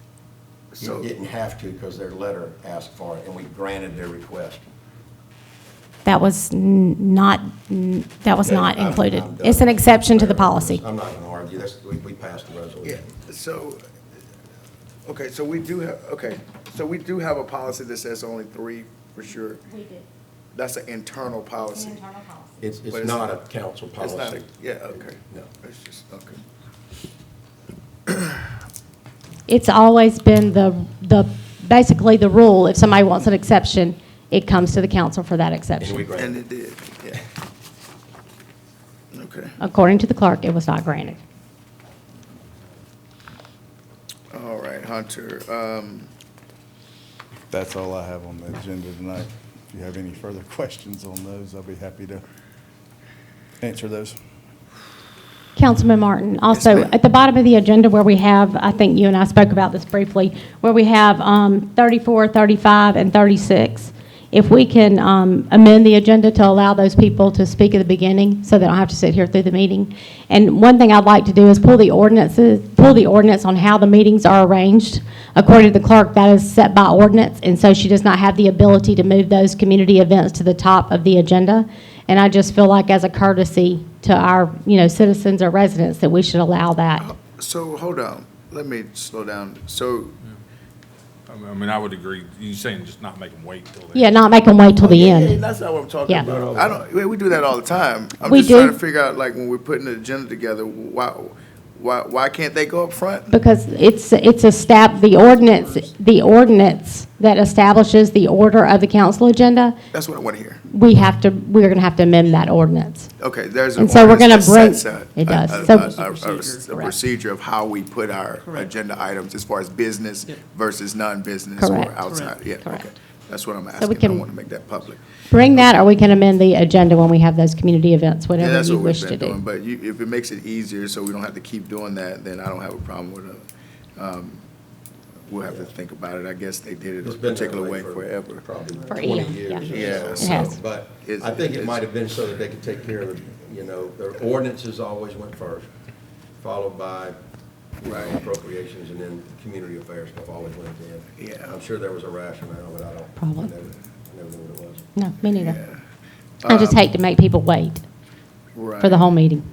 You didn't have to because their letter asked for it, and we granted their request. That was not included. I'm done. It's an exception to the policy. I'm not going to argue. We passed the Yeah, resolution. so, so we do have a policy that says only 3 for sure. We did. That's an internal policy. Internal policy. It's But it's not a not- council It's not, policy. yeah, okay. No. It's just, okay. It's always been basically the rule, if somebody wants an exception, it comes to the council for that And we exception. granted. And it did, yeah. Okay, According to the clerk, it was not granted. all right, Hunter, That's all I have on the agenda tonight. If you have any further questions on those, I'll be happy to answer those. Councilman Martin, also, ma'am. at the bottom of the agenda where we have, I think you and I spoke about this briefly, where we have 34, 35, and 36, if we can amend the agenda to allow those people to speak at the beginning, so they don't have to sit here through the meeting. And one thing I'd like to do is pull the ordinance on how the meetings are arranged. According to the clerk, that is set by ordinance, and so she does not have the ability to move those community events to the top of the agenda. And I just feel like as a courtesy to our, citizens or residents, that we should allow that. so hold on, let me slow down. So, I mean, I would agree. You saying just not make them wait till then? Yeah, not make them wait till the yeah, end. that's not what I'm talking Yeah. about. I don't, we do that all the time. I'm We just trying do. to figure out, like, when we're putting the agenda together, Why can't they go up front? Because it's the ordinance that establishes the order of the council agenda, That's what I want to hear. we're gonna have to amend that ordinance. Okay, there's an And so we're ordinance gonna that sets it does. a procedure of how we put our agenda items as far as business versus non-business or Correct. outside. Yeah, Correct. okay. That's what I'm we asking. I can- want to make that public. Bring that, or we can amend the agenda when we have those community events, Yeah, whatever that's you what wish we've to been doing, do. but if it makes it easier so we don't have to keep doing that, then I don't have a problem with it. We'll have to think about it. I guess they did it a It's been that particular way for forever. Probably For 20 eons, years. yeah. or Yeah, so. It has. But It's- I think it it's- might have been so that they could take care of, their ordinances always went first, followed by, Right. appropriations, and then community affairs stuff always went in. Yeah. I'm sure there was a rationale, but I Probably. never knew what it was. No, me neither. Yeah. I just hate to make people wait for the Right. whole meeting.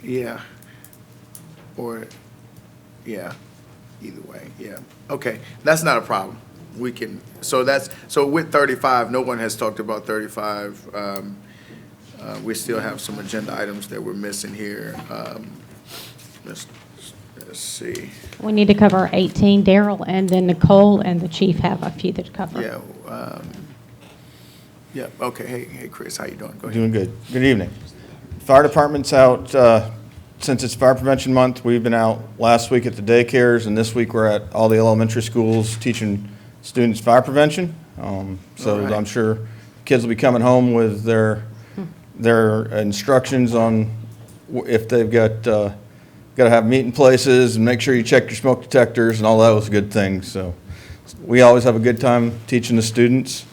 Yeah. Or, yeah, either way, yeah. Okay, that's not a problem. We can, so with 35, no one has talked about 35. We still have some agenda items that we're missing here. Let's see. We need to cover 18, Daryl, and then Nicole and the chief have a few to cover. Yeah, okay, hey, Chris, how you doing? Go ahead. Doing good. Good evening. Fire department's out, since it's Fire Prevention Month, we've been out last week at the daycares, and this week we're at all the elementary schools teaching students fire prevention. So All right. I'm sure kids will be coming home with their instructions on if they've got to have meeting places, and make sure you check your smoke detectors, and all that was good things. So we always have a good time teaching the students.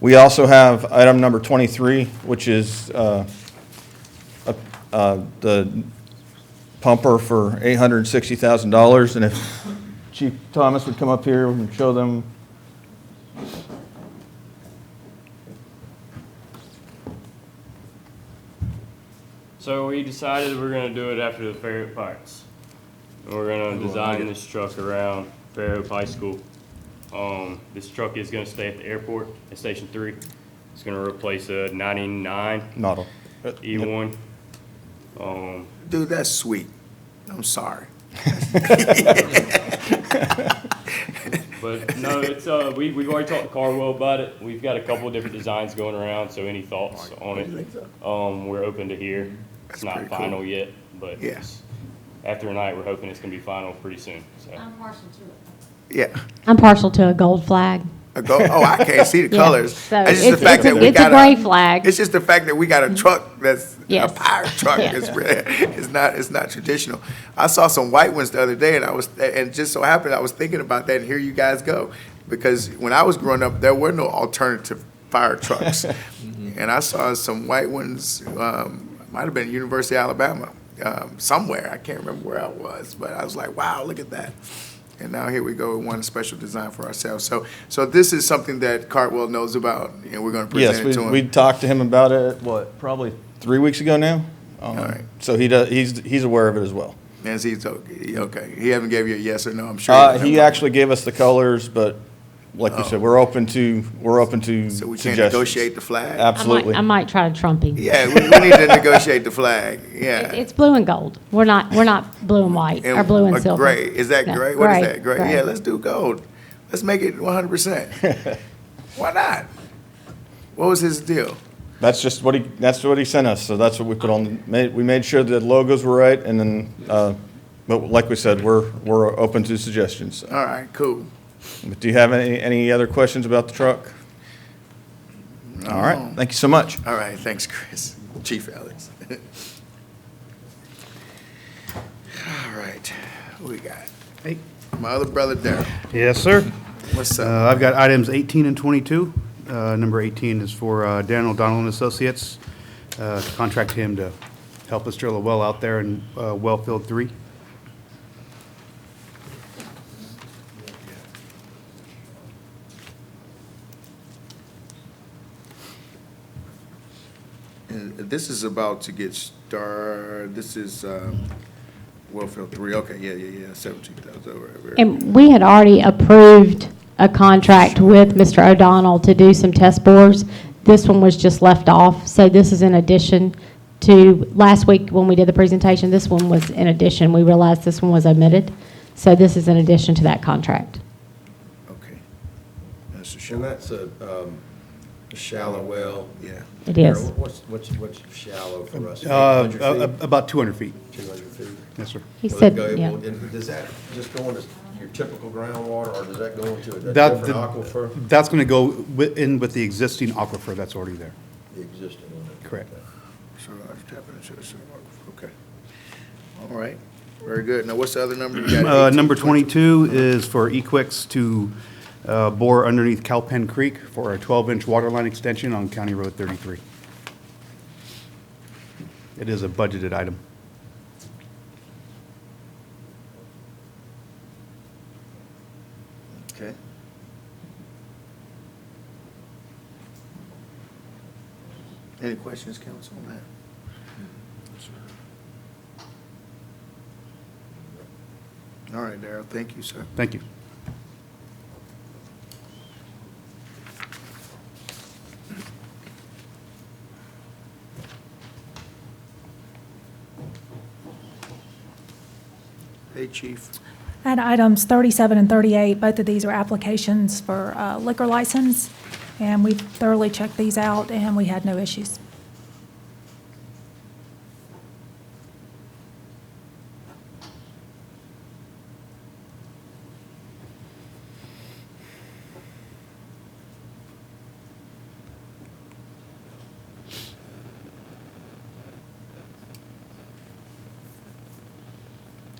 We also have item number 23, which is the pumper for $860,000. And if Chief Thomas would come up here and show them. So we decided we're gonna do it after the Fairhope Pirates. And we're gonna design this truck around Fairhope High School. This truck is gonna stay at the airport at Station 3. It's gonna replace a 99 Model. E1. Dude, that's sweet. I'm sorry. But no, it's, we've already talked to Carwell about it. We've got a couple of different designs going around, so any thoughts on it, we're open to hear. It's That's not pretty cool. final yet, but Yeah. it's- after tonight, we're hoping it's gonna be final pretty soon, so. I'm partial to it. Yeah. I'm partial to a gold flag. Oh, I can't see the Yeah, colors. so It's just the it's- fact that we it's a got gray flag. It's just the fact that we got a truck that's a Yes. pirate truck. Yes. It's not traditional. I saw some white ones the other day, and just so happened I was thinking about that, and here you guys go. Because when I was growing up, there were no alternative fire trucks. And I saw some white ones, might have been University of Alabama, somewhere. I can't remember where I was, but I was like, wow, look at that. And now here we go, we want a special design for ourselves. So this is something that Cartwell knows about, and we're gonna present it Yes, to him. we talked to him about it, probably 3 weeks ago now? All right. So he's aware of it as well. And he's okay. He haven't gave you a yes or no, I'm sure. He actually gave us the colors, but like we said, we're open to So we can't suggestions. negotiate the flag? Absolutely. I might try to trump him. Yeah, we need to negotiate the flag, yeah. It's blue and gold. We're not blue and white, or blue and silver. Gray, is that No, gray? What is gray, that, gray? gray. Yeah, let's do gold. Let's make it 100%. Why not? What was his deal? That's what he sent us, so that's what we put on. We made sure the logos were right, and then, but like we said, we're open to suggestions. All right, cool. But do you have any other questions about the truck? All right, thank you so much. All right, thanks, Chris. Chief Alex. All right, who we got? Hey. My other brother, Daryl. Yes, sir. What's up? I've got items 18 and 22. Number 18 is for Daniel O'Donnell and Associates, to contract him to help us drill a well out there in Wellfield 3. And this is about to get started. This is Wellfield 3. Okay, yeah. 17,000. And we had already approved a contract with Mr. O'Donnell to do some test bores. This one was just left off, so this is in addition to last week when we did the presentation, this one was in addition. We realized this one was omitted. So this is in addition to that contract. Okay. That's a And shame. that's a shallow well. Yeah. It is. What's shallow for us? 100 feet? About 200 feet. 200 feet? Yes, sir. He Will it said, go- yeah. and does that just go into your typical groundwater, or does that go into a That- different aquifer? That's going to go in with the existing aquifer that's already there. The existing one? Correct. So I was tapping into the sewer aquifer. Okay. All right. Very good. Now, what's the other number? You got 18, Number 22 is for Equix to bore underneath Cowpen Creek for a 12-inch water line extension on County Road 33. It is a budgeted item. Okay. Any questions, council, on that? All right, Darrell, thank you, sir. Thank you. Hey, chief. And items 37 and 38, both of these are applications for liquor license, and we thoroughly checked these out, and we had no issues.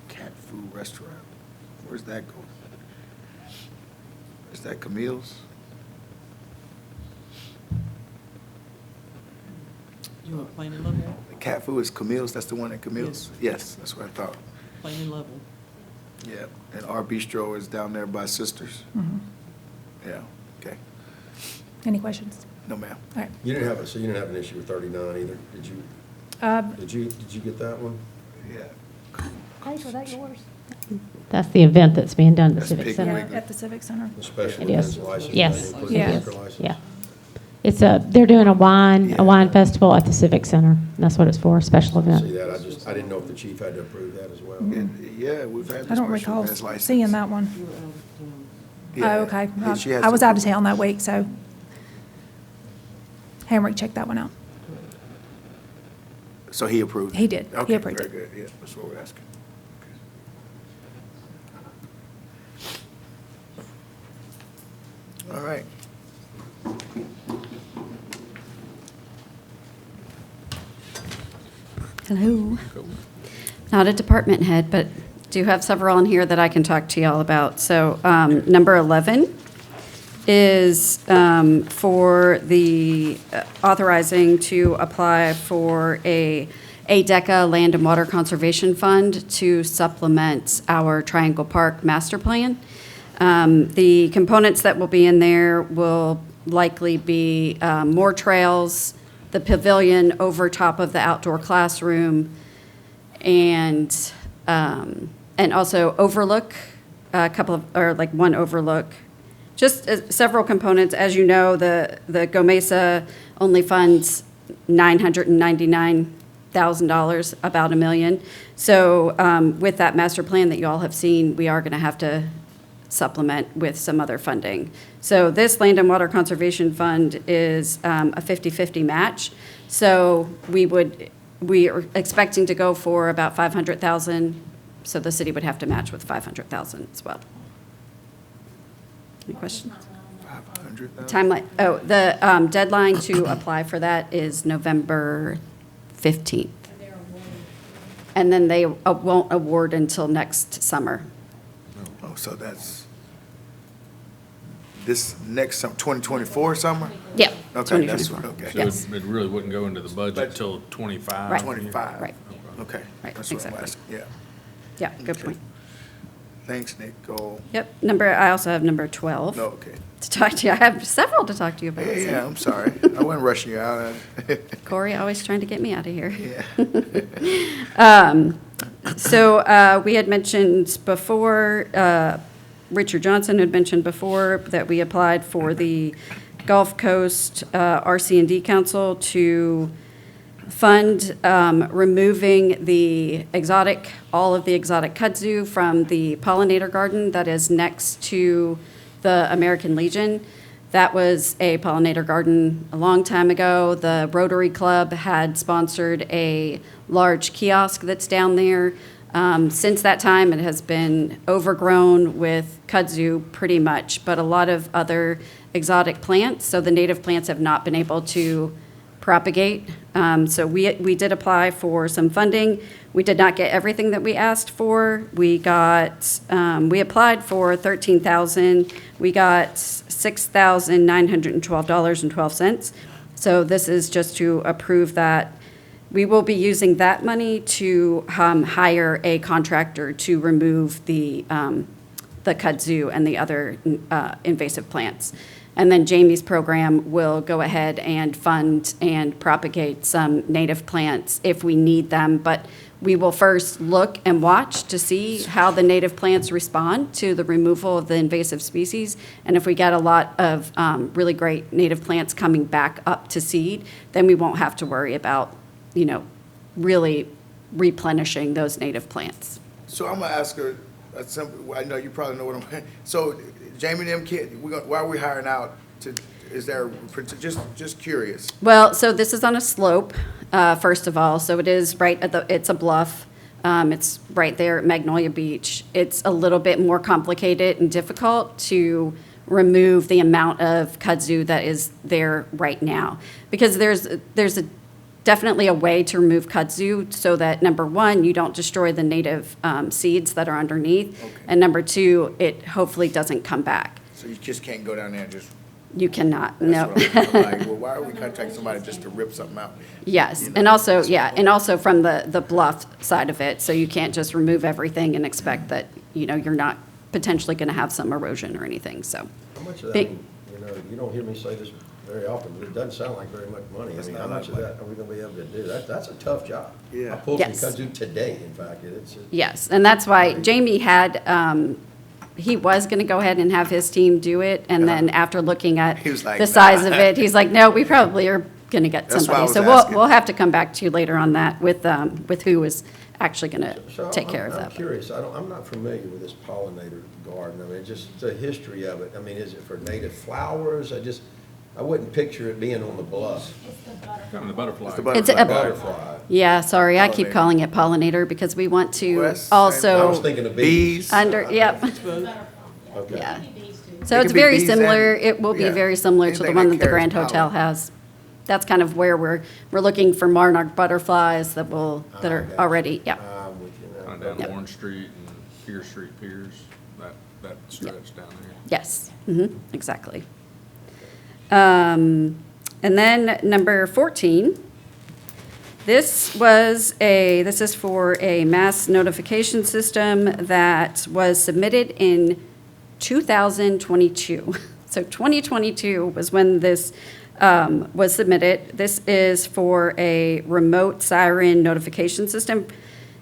Cat Food Restaurant. Where's that going? Is that Camille's? You want plain and level? The cat food is Camille's, that's the one at Camille's? Yes, that's what I thought. Plain and level. Yeah, and our bistro is down there by Sisters. Mhm. Yeah, okay. Any questions? No, ma'am. All right. You didn't have, so you didn't have an issue with 39 either, did you? Did you get that one? Yeah. Paige, was that yours? That's the event that's being done at the That's Civic Pig Center. Wig. At the Civic Center. The special It events is. license? Yes. including Yeah. liquor license? Yeah. It's they're doing a wine festival at the Civic Center. That's what it's for, a special See event. that, I didn't know if the chief had to approve that as well. Yeah, we've had this I don't special recall events license. seeing that one. Yeah. Oh, okay. Yeah, she has I was to- out of town that week, so Hamrick checked that one out. So he approved? He did. He Okay, approved very it. good, yeah, that's what we're asking. Okay. All right. Hello. Not a department head, but do have several on here that I can talk to y'all about. So number 11 is for the authorizing to apply for a ADECA Land and Water Conservation Fund to supplement our Triangle Park Master Plan. The components that will be in there will likely be more trails, the pavilion over top of the outdoor classroom, and also overlook, a couple of, or like one overlook. Just several components. As you know, the GOMESA only funds $999,000, about $1 million. So with that master plan that you all have seen, we are going to have to supplement with some other funding. So this Land and Water Conservation Fund is a 50-50 match. So we are expecting to go for about 500,000, so the city would have to match with 500,000 as well. Any questions? 500,000? Timeline, the deadline to apply for that is November 15th. And then they won't award until next summer. Oh, so that's this next, 2024 summer? Yep. Okay, that's, 2024. okay. So Yes. it really wouldn't go into the budget till 25? Right. 25? Right. Okay. Right, That's what I'm exactly. asking, yeah. Yeah, good Okay. point. Thanks, Nicole. Yep, I also have number 12. No, okay. To talk to you, I have several to talk to you about. Yeah, so. yeah, I'm sorry. I wasn't rushing you out. Corey always trying to get me out of here. Yeah. So we had mentioned before, Richard Johnson had mentioned before that we applied for the Gulf Coast RC&D Council to fund removing all of the exotic kudzu from the pollinator garden that is next to the American Legion. That was a pollinator garden a long time ago. The Rotary Club had sponsored a large kiosk that's down there. Since that time, it has been overgrown with kudzu pretty much, but a lot of other exotic plants. So the native plants have not been able to propagate. So we did apply for some funding. We did not get everything that we asked for. We applied for $13,000. We got $6,912.12. So this is just to approve that. We will be using that money to hire a contractor to remove the kudzu and the other invasive plants. And then Jamie's program will go ahead and fund and propagate some native plants if we need them. But we will first look and watch to see how the native plants respond to the removal of the invasive species. And if we get a lot of really great native plants coming back up to seed, then we won't have to worry about, really replenishing those native plants. So I'm gonna ask her a simple, I know you probably know what I'm, so Jamie and them kids, why are we hiring out to, is there, just curious? Well, so this is on a slope, first of all, so it is right at it's a bluff. It's right there at Magnolia Beach. It's a little bit more complicated and difficult to remove the amount of kudzu that is there right now. Because there's definitely a way to remove kudzu so that, number one, you don't destroy the native seeds that are underneath. Okay. And number two, it hopefully doesn't come back. So you just can't go down there and just. You cannot, That's no. what I'm like, well, why are we contacting somebody just to rip something out? Yes, You know, and also, that's- yeah, and also from the bluff side of it, so you can't just remove everything and expect that, you're not potentially going to have some erosion or anything, so. How much of that, Big- you don't hear me say this very often, but it doesn't sound like very much money. I It's mean, not how a lot much of of that are we gonna be able to do? That's a tough job. Yeah. I pulled some Yes. kudzu today, in fact, it's. Yes, and that's why Jamie had, he was going to go ahead and have his team do it, and then after looking at He was like, the size of "Nah." it, he's like, no, we probably are going to get That's why I somebody. was So asking. we'll have to come back to you later on that with who is actually going So to take care of I'm that. curious, I'm not familiar with this pollinator garden. I mean, just the history of it. I mean, is it for native flowers? I wouldn't picture it being on the bluff. Kind of the butterfly. It's the It's a- Butterfly. Yeah, sorry, I keep Pollinator. calling it pollinator because we want to West, I was also, thinking of bees. Bees. yep, Okay. yeah. Bees too. So It it's could be very bees similar, and- it will be yeah, very similar to the anything one that that the carries Grand Hotel pollen. has. That's kind of where we're looking for monarch butterflies that are gotcha. already, yeah. I'm with you now. Kind of down Yep. Orange Street and Pierce Street, that stretch down there. Yes, exactly. And then number 14, this is for a mass notification system that was submitted in 2022. So 2022 was when this was submitted. This is for a remote siren notification system.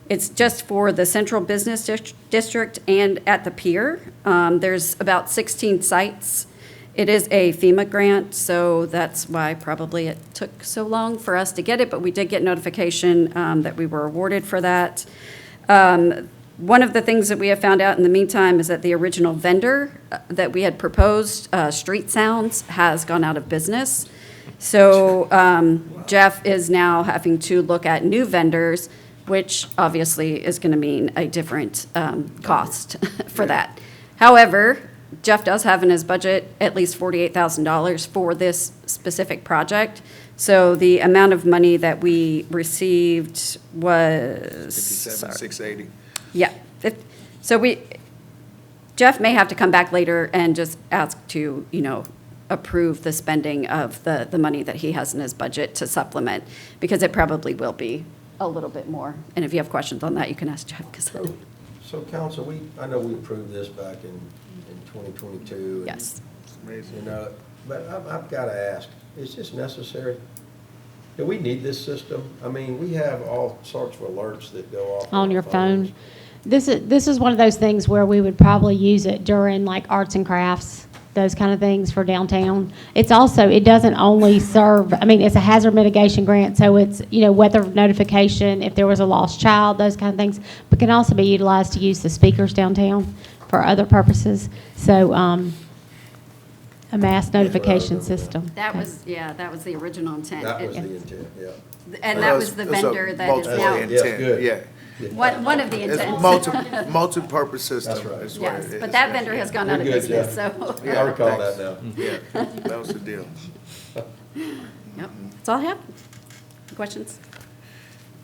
It's just for the central business district and at the pier. There's about 16 sites. It is a FEMA grant, so that's why probably it took so long for us to get it, but we did get notification that we were awarded for that. One of the things that we have found out in the meantime is that the original vendor that we had proposed, Street Sounds, has gone out of business. So Jeff is now having to look at new vendors, which obviously is going to mean a different cost for that. However, Jeff does have in his budget at least $48,000 for this specific project. So the amount of money that we received was. 57,680. Yeah. So Jeff may have to come back later and just ask to, approve the spending of the money that he has in his budget to supplement, because it probably will be a little bit more. And if you have questions on that, you can ask Jeff. 'Cause- So council, I know we approved this back in 2022. and, Yes. But I've got to ask, is this necessary? Do we need this system? I mean, we have all sorts of alerts that go off. On our your phones. phone. This is one of those things where we would probably use it during like arts and crafts, those kind of things for downtown. It's also, it doesn't only serve, I mean, it's a hazard mitigation grant, so it's, weather notification, if there was a lost child, those kind of things, but can also be utilized to use the speakers downtown for other purposes. So, a mass notification system. That was the original intent. That was the intent, yeah. And that was the vendor that is Multiple now, intent, good. yeah. one of the It's intents. multi-purpose system. That's right. is what Yes, it is. but that vendor has gone out of You're good, business, Jeff. so. I recall that now. Yeah, that was the deal. Yep, that's all I have. Questions?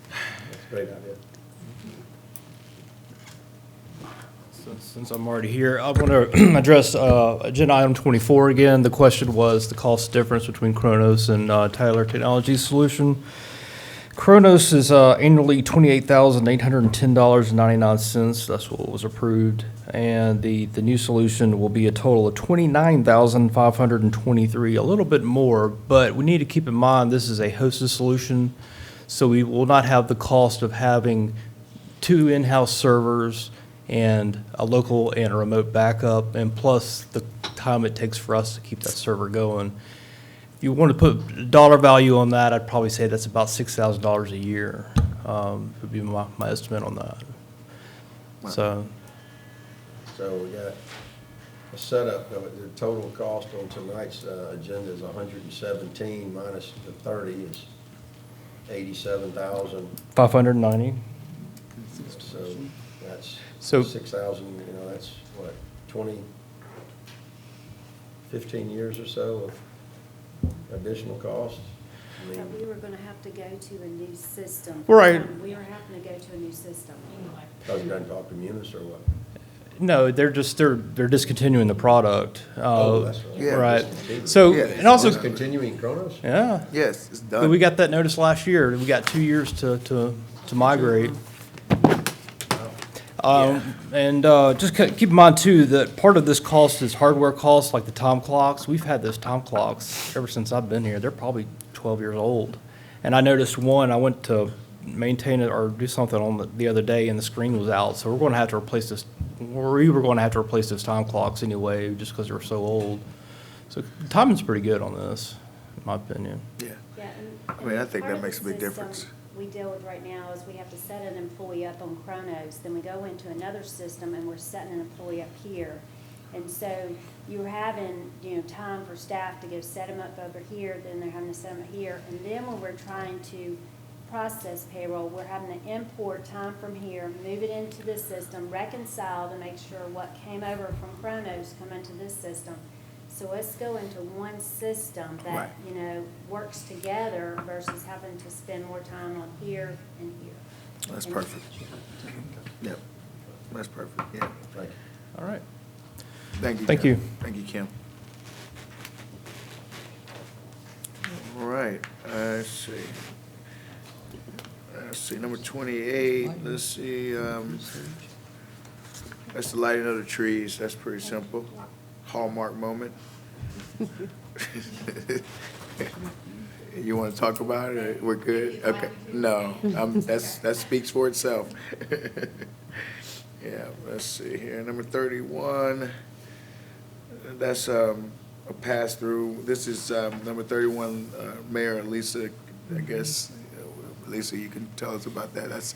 That's a great idea. Since I'm already here, I want to address agenda item 24 again. The question was the cost difference between Kronos and Tyler Technologies Solution. Kronos is annually $28,810.99. That's what was approved. And the new solution will be a total of $29,523, a little bit more. But we need to keep in mind this is a hosted solution, so we will not have the cost of having 2 in-house servers and a local and a remote backup, and plus the time it takes for us to keep that server going. If you want to put dollar value on that, I'd probably say that's about $6,000 a year, would be my estimate on that. So, So we got a setup, the total cost on tonight's agenda is 117 minus the 30 is 87,000. 590. So that's So- 6,000, that's what, 15 years or so of additional cost? I mean, We were gonna have to go to a new system. Right. We were having to go to a new system. because you done talk to Munis or what? No, they're discontinuing the product. That's right. Yeah. Right. Discontinuing. So, Yeah. and also, Discontinuing Kronos? yeah. Yes, it's But done. we got that notice last year. We got 2 years to migrate. And just keep in mind too, that part of this cost is hardware costs, like the time clocks. We've had those time clocks ever since I've been here. They're probably 12 years old. And I noticed one, I went to maintain it or do something on the other day and the screen was out. So we're going to have to replace this, or we were going to have to replace those time clocks anyway, just because they were so old. So the timing's pretty good on this, in my opinion. Yeah. Yeah, I mean, I think that makes a big difference. We deal with right now is we have to set an employee up on Kronos, then we go into another system and we're setting an employee up here. And so you're having, time for staff to go set them up over here, then they're having to set them up here. And then when we're trying to process payroll, we're having to import time from here, move it into this system, reconcile to make sure what came over from Kronos come into this system. So let's go into one system that, Right. works together versus having to spend more time on here and here. That's And- perfect. Yep, that's perfect, yeah. Thank you. All right. Thank you. Thank Kim. you. Thank you, Kim. All right, let's see. Number 28, let's see, that's the lighting of the trees, that's pretty simple. Hallmark moment. You want to talk about it, or we're good? Okay, no, that speaks for itself. Yeah, let's see here, number 31, that's a pass-through. This is number 31, Mayor Lisa, I guess, Lisa, you can tell us about that. That's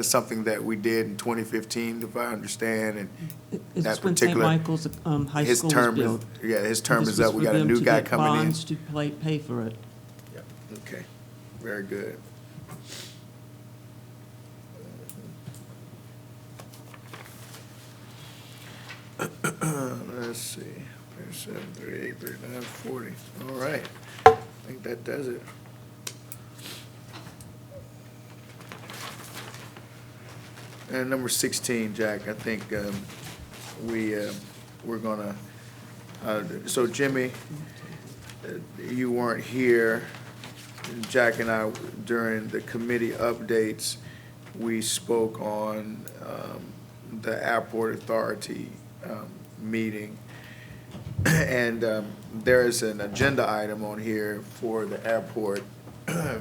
something that we did in 2015, if I understand, and It's that when St. particular. Michael's High His School was term is, built. yeah, his term This is was up. We for got a them new to guy get coming in. bonds to pay for it. Okay, very good. Let's see, 37, 38, 39, 40. All right, I think that does it. And number 16, Jack, I think we're gonna, so Jimmy, you weren't here. Jack and I, during the committee updates, we spoke on the Airport Authority meeting. And there is an agenda item on here for the airport,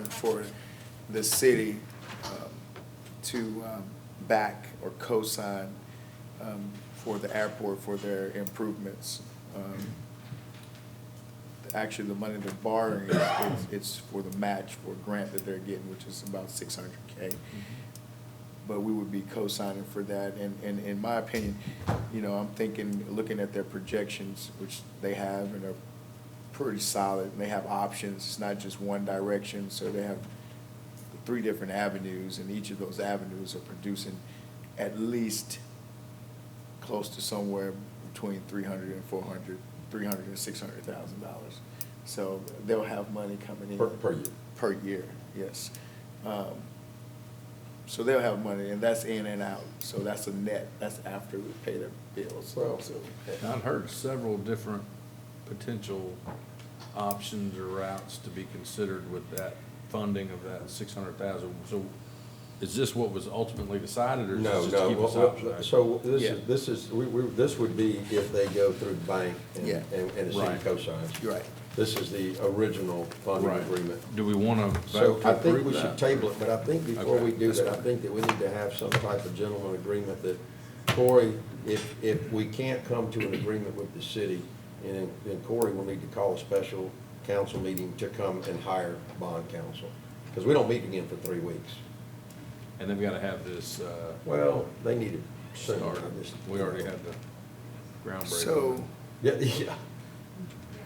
for the city to back or co-sign for the airport for their improvements. actually the money they're borrowing it's for the match for a grant that they're getting, which is about 600K. But we would be co-signing for that, and in my opinion, you know, I'm thinking, looking at their projections, which they have, and are pretty solid, and they have options, it's not just one direction, so they have 3 different avenues, and each of those avenues are producing at least close to somewhere between $300,000 and $300,000 and $600,000. So they'll have money coming in. Per year. Per year, yes. So they'll have money, and that's in and out, so that's a net, that's after we pay their bills. Well, So, I've heard several different potential options or routes to be considered with that funding of that 600,000. So is this what was ultimately decided, or is No, this just to keep us no, options? so Yeah. this would be if they go through the bank and, Yeah. and the city Right. cosigns. You're right. This is the original funding Right. agreement. Do we want to So vote to I think approve we should that? table it, but I think before Okay, we do that's that, I fine. think that we need to have some type of gentleman agreement that, Corey, if we can't come to an agreement with the city, then Corey will need to call a special council meeting to come and hire bond counsel. Because we don't meet again for 3 weeks. And then we got to have this Well, they need it soon. started. I just- We already had the groundbreaking. So, Yeah, yeah.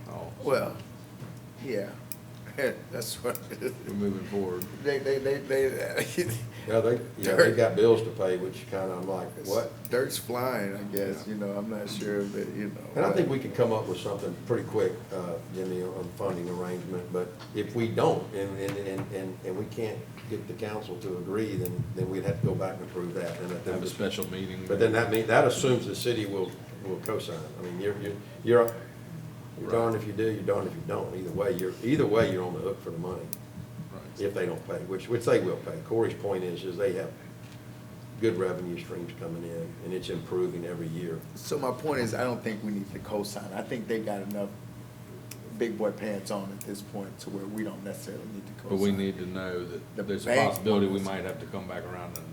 Oh, well, yeah, that's what, we're moving forward. they, Yeah, they got bills to pay, which kind of, I'm like, what? dirt's flying, I guess, you know, I'm not sure that, you know. And I think we could come up with something pretty quick, Jimmy, on funding arrangement, but if we don't, and we can't get the council to agree, then we'd have to go back and approve that, and let them Have a just- special meeting. But then that assumes the city will co-sign. I mean, you're darned if you do, you're darned if you don't. Either way, you're on the hook for the money, Right. if they don't pay, which they will pay. Corey's point is they have good revenue streams coming in, and it's improving every year. So my point is, I don't think we need to co-sign. I think they got enough big boy pants on at this point to where we don't necessarily need to co-sign. But we need to know The that there's a bank possibility we wants- might have to come back around and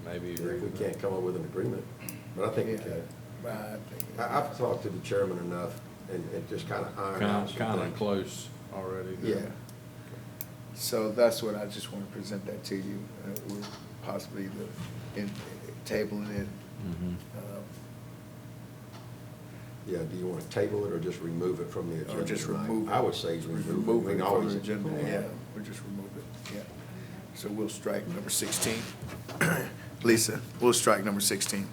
maybe agree If we with that. can't come up with an agreement, but I think we Yeah. can. I think. I've talked to the chairman enough, and just kind of iron out some Kind of things. close already. Yeah. So that's what I just want to present that to you. We're possibly tabling it. Mhm. Yeah, do you want to table it or just remove it from the agenda? Or just tonight? remove it. I would say remove it. Remove We it can from always- the agenda, yeah, we'll just remove it, yeah. So we'll strike number 16. Lisa, we'll strike number 16.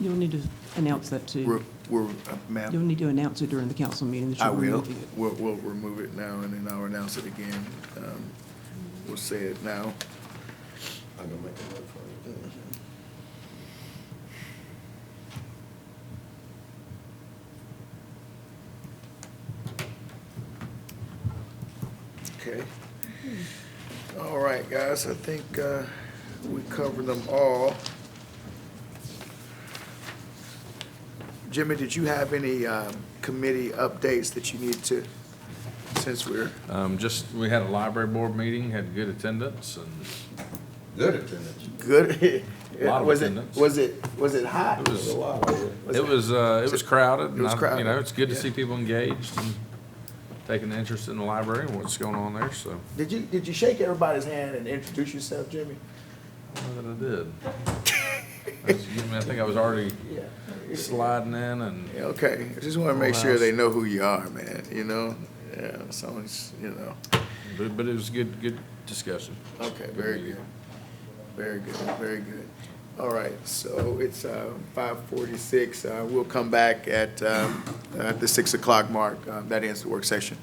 You'll need to announce that too. We're, You'll ma'am, need to announce it during the council meeting that I you're will. removing it. We'll remove it now, and then I'll announce it again. We'll say it now. I'm gonna make a note for you. Okay. All right, guys, I think we covered them all. Jimmy, did you have any committee updates that you need to, since we're, We had a library board meeting, had good attendance, and Good attendance. good? A lot of Was attendance. Was it hot? it was, A lot of it. it was crowded. It was and crowded, You know, it's good to yeah. see people engaged and taking an interest in the library and what's going on there, so. Did you shake everybody's hand and introduce yourself, Jimmy? I don't know that I did. I think I was already Yeah. sliding in and. Yeah, okay, I just want to make sure they know who you are, man, you know? Yeah, so it's, you know, But it was good discussion. okay, very good. Very good, very good. All right, so it's 5:46. We'll come back at the 6 o'clock mark. That ends the work session.